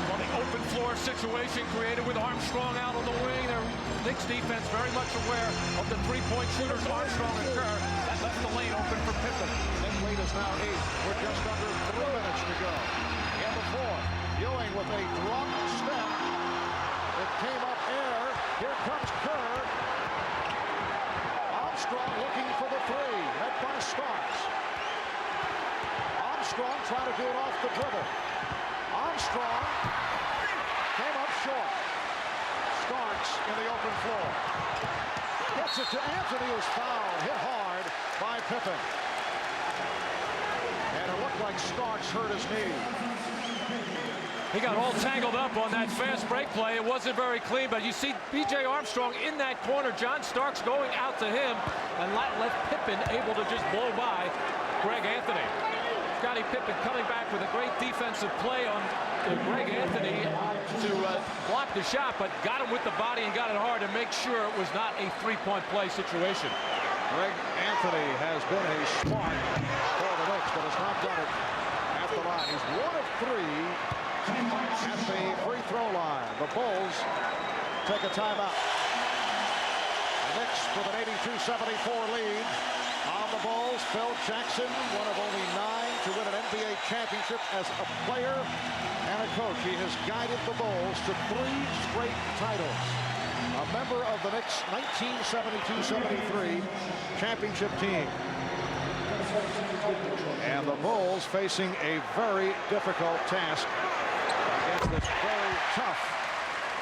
Well, the open floor situation created with Armstrong out on the wing. Their Knicks defense very much aware of the three-point shooters, Armstrong and Kerr. That left the lane open for Pippen. That lead is now 8. We're just under 3 minutes to go. In the fourth, Ewing with a drop step. It came up air. Here comes Kerr. Armstrong looking for the 3. Met by Starks. Armstrong trying to do it off the dribble. Armstrong came up short. Starks in the open floor. Gets it to Anthony, who's fouled. Hit hard by Pippen. And it looked like Starks hurt his knee. He got all tangled up on that fast break play. It wasn't very clean, but you see B.J. Armstrong in that corner. John Starks going out to him, and left Pippen able to just blow by Greg Anthony. Scottie Pippen coming back with a great defensive play on Greg Anthony to block the shot, but got him with the body and got it hard to make sure it was not a three-point play situation. Greg Anthony has been a spark for the Knicks, but has not done it at the line. He's 1 of 3 at the free throw line. The Bulls take a timeout. The Knicks with an 82-74 lead on the Bulls. Phil Jackson, one of only 9 to win an NBA championship as a player and a coach. He has guided the Bulls to 3 straight titles. A member of the Knicks' 1972-73 championship team. And the Bulls facing a very difficult task against this very tough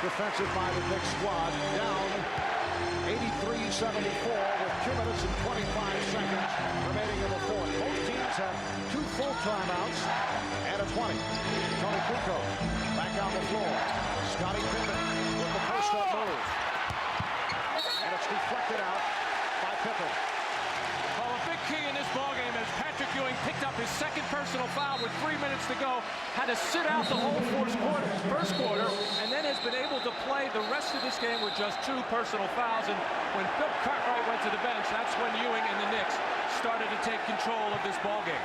defensive-minded Knicks squad, down 83-74 with 2 minutes and 25 seconds remaining in the fourth. Both teams have 2 full timeouts and a 20. Tony Kukoc back on the floor. Scottie Pippen with the post-up move. And it's deflected out by Pippen. Well, a big key in this ballgame as Patrick Ewing picked up his second personal foul with 3 minutes to go. Had to sit out the whole first quarter, and then has been able to play the rest of this game with just 2 personal fouls. And when Bill Cartwright went to the bench, that's when Ewing and the Knicks started to take control of this ballgame.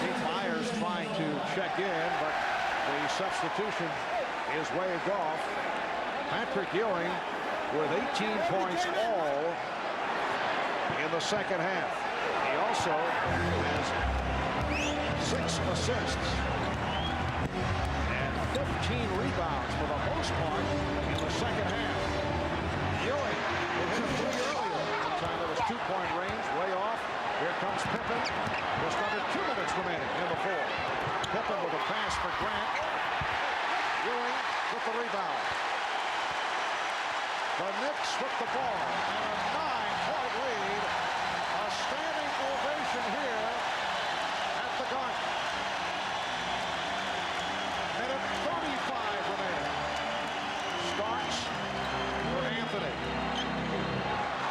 Pete Myers trying to check in, but the substitution is waved off. Patrick Ewing with 18 points all in the second half. He also has 6 assists and 15 rebounds for the most part in the second half. Ewing will hit a 3 earlier. At the time of his 2-point range, way off. Here comes Pippen. Just under 2 minutes remaining in the fourth. Pippen with a pass for Grant. Ewing with the rebound. The Knicks with the ball and a 9-point lead. A standing ovation here at the Garden. Minute 35 remaining. Starks for Anthony.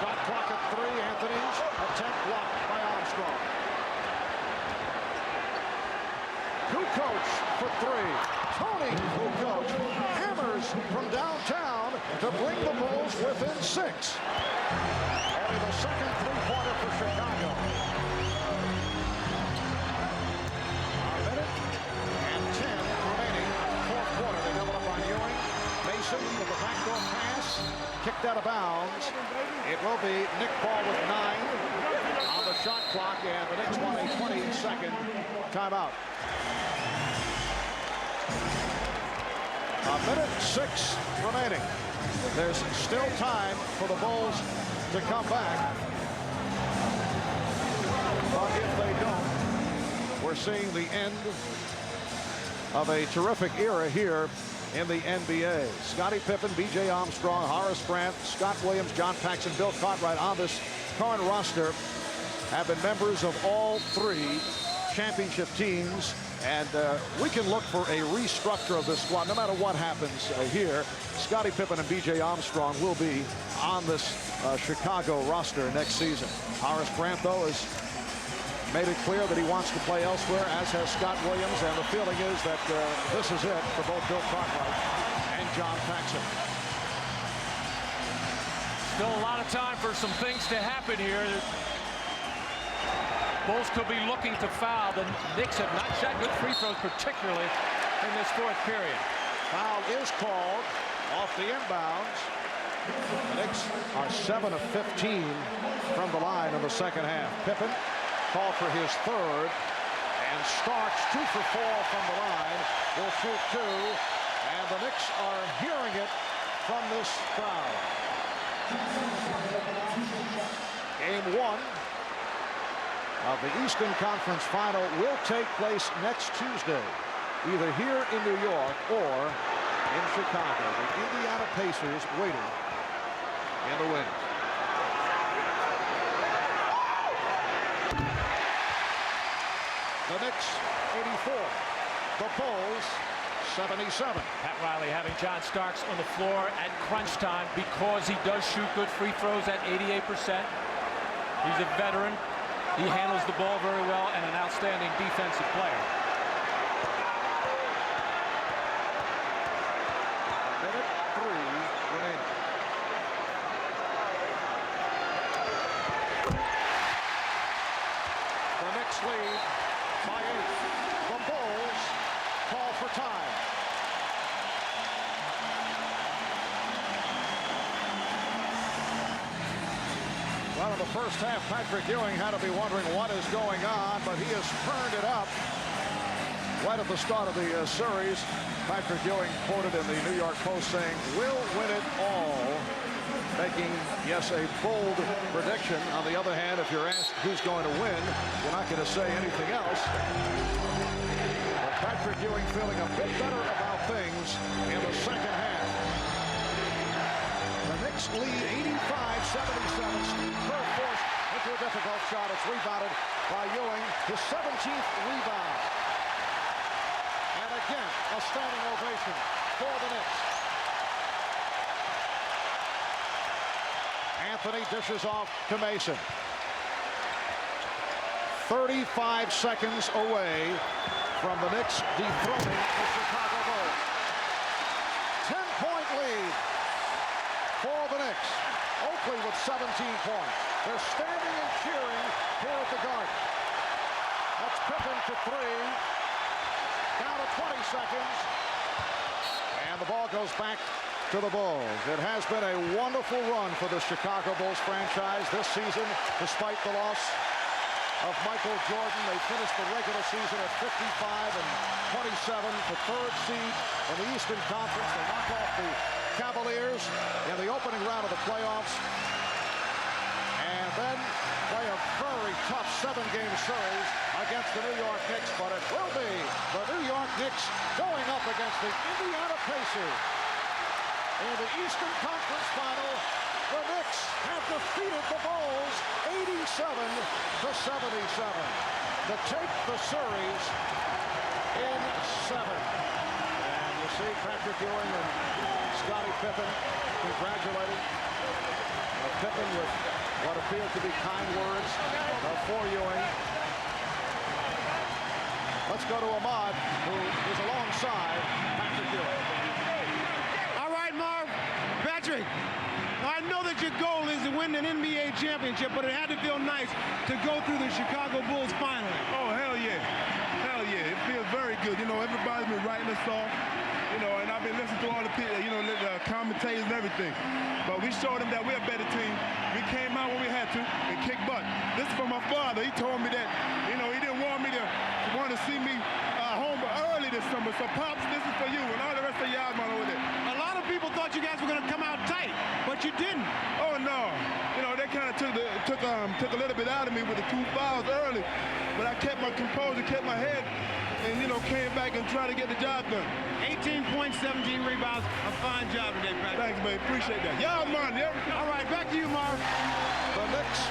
Shot clock at 3. Anthony's attempt blocked by Armstrong. Kukoc for 3. Tony Kukoc hammers from downtown to bring the Bulls within 6. Only the second 3-pointer for Chicago. A minute and 10 remaining fourth quarter. They double up on Ewing. Mason with the backdoor pass. Kicked out of bounds. It will be Knick ball with 9 on the shot clock, and the Knicks want a 20-second timeout. A minute 6 remaining. There's still time for the Bulls to come back. But if they don't, we're seeing the end of a terrific era here in the NBA. Scottie Pippen, B.J. Armstrong, Horace Grant, Scott Williams, John Paxson, Bill Cartwright on this current roster have been members of all 3 championship teams. And we can look for a restructure of this squad no matter what happens here. Scottie Pippen and B.J. Armstrong will be on this Chicago roster next season. Horace Grant, though, has made it clear that he wants to play elsewhere, as has Scott Williams. And the feeling is that this is it for both Bill Cartwright and John Paxson. Still a lot of time for some things to happen here. Bulls could be looking to foul. The Knicks have not shot good free throws, particularly in this fourth period. Foul is called off the inbounds. The Knicks are 7 of 15 from the line in the second half. Pippen called for his third, and Starks 2 for 4 from the line. Will shoot 2, and the Knicks are hearing it from this crowd. Game 1 of the Eastern Conference Final will take place next Tuesday, either here in New York or in Chicago. The Indiana Pacers waiting in the wings. The Knicks 84, the Bulls 77. Pat Riley having John Starks on the floor at crunch time because he does shoot good free throws at 88%. He's a veteran. He handles the ball very well and an outstanding defensive player. Minute 3 remaining. The Knicks lead by 8. The Bulls call for time. Well, in the first half, Patrick Ewing had to be wondering what is going on, but he has turned it up right at the start of the series. Patrick Ewing quoted in the New York Post saying, "We'll win it all," making, yes, a bold prediction. On the other hand, if you're asked who's going to win, you're not going to say anything else. But Patrick Ewing feeling a bit better about things in the second half. The Knicks lead 85-77. Steve Kerr forced into a difficult shot. It's rebounded by Ewing, his 17th rebound. And again, a standing ovation for the Knicks. Anthony dishes off to Mason. 35 seconds away from the Knicks dethroning the Chicago Bulls. 10-point lead for the Knicks. Oakley with 17 points. They're standing and cheering here at the Garden. That's Pippen for 3. Down to 20 seconds. And the ball goes back to the Bulls. It has been a wonderful run for the Chicago Bulls franchise this season, despite the loss of Michael Jordan. They finished the regular season at 55-27, the 3rd seed in the Eastern Conference. They knock off the Cavaliers in the opening round of the playoffs, and then play a very tough 7-game series against the New York Knicks. But it will be the New York Knicks going up against the Indiana Pacers in the Eastern Conference Final. The Knicks have defeated the Bulls 87-77 to take the series in 7. And you see Patrick Ewing and Scottie Pippen congratulating Pippen with what appeared to be kind words for Ewing. Let's go to Ahmad, who is alongside Patrick Ewing. All right, Marv. Patrick, I know that your goal is to win an NBA championship, but it had to feel nice to go through the Chicago Bulls finally. Oh, hell yeah. Hell yeah. It feels very good. You know, everybody's been writing us off. You know, and I've been listening to all the people, you know, the commentators and everything. But we showed them that we're a better team. We came out when we had to and kicked butt. This is from my father. He told me that, you know, he didn't want me to want to see me home early this summer. So, Pops, this is for you and all the rest of y'all over there. A lot of people thought you guys were going to come out tight, but you didn't. Oh, no. You know, they kind of took a little bit out of me with the 2 fouls early. But I kept my composure, kept my head, and, you know, came back and tried to get the job done. 18 points, 17 rebounds. A fine job today, Patrick. Thanks, man. Appreciate that. Y'all, man. Yeah. All right, back to you, Marv. The Knicks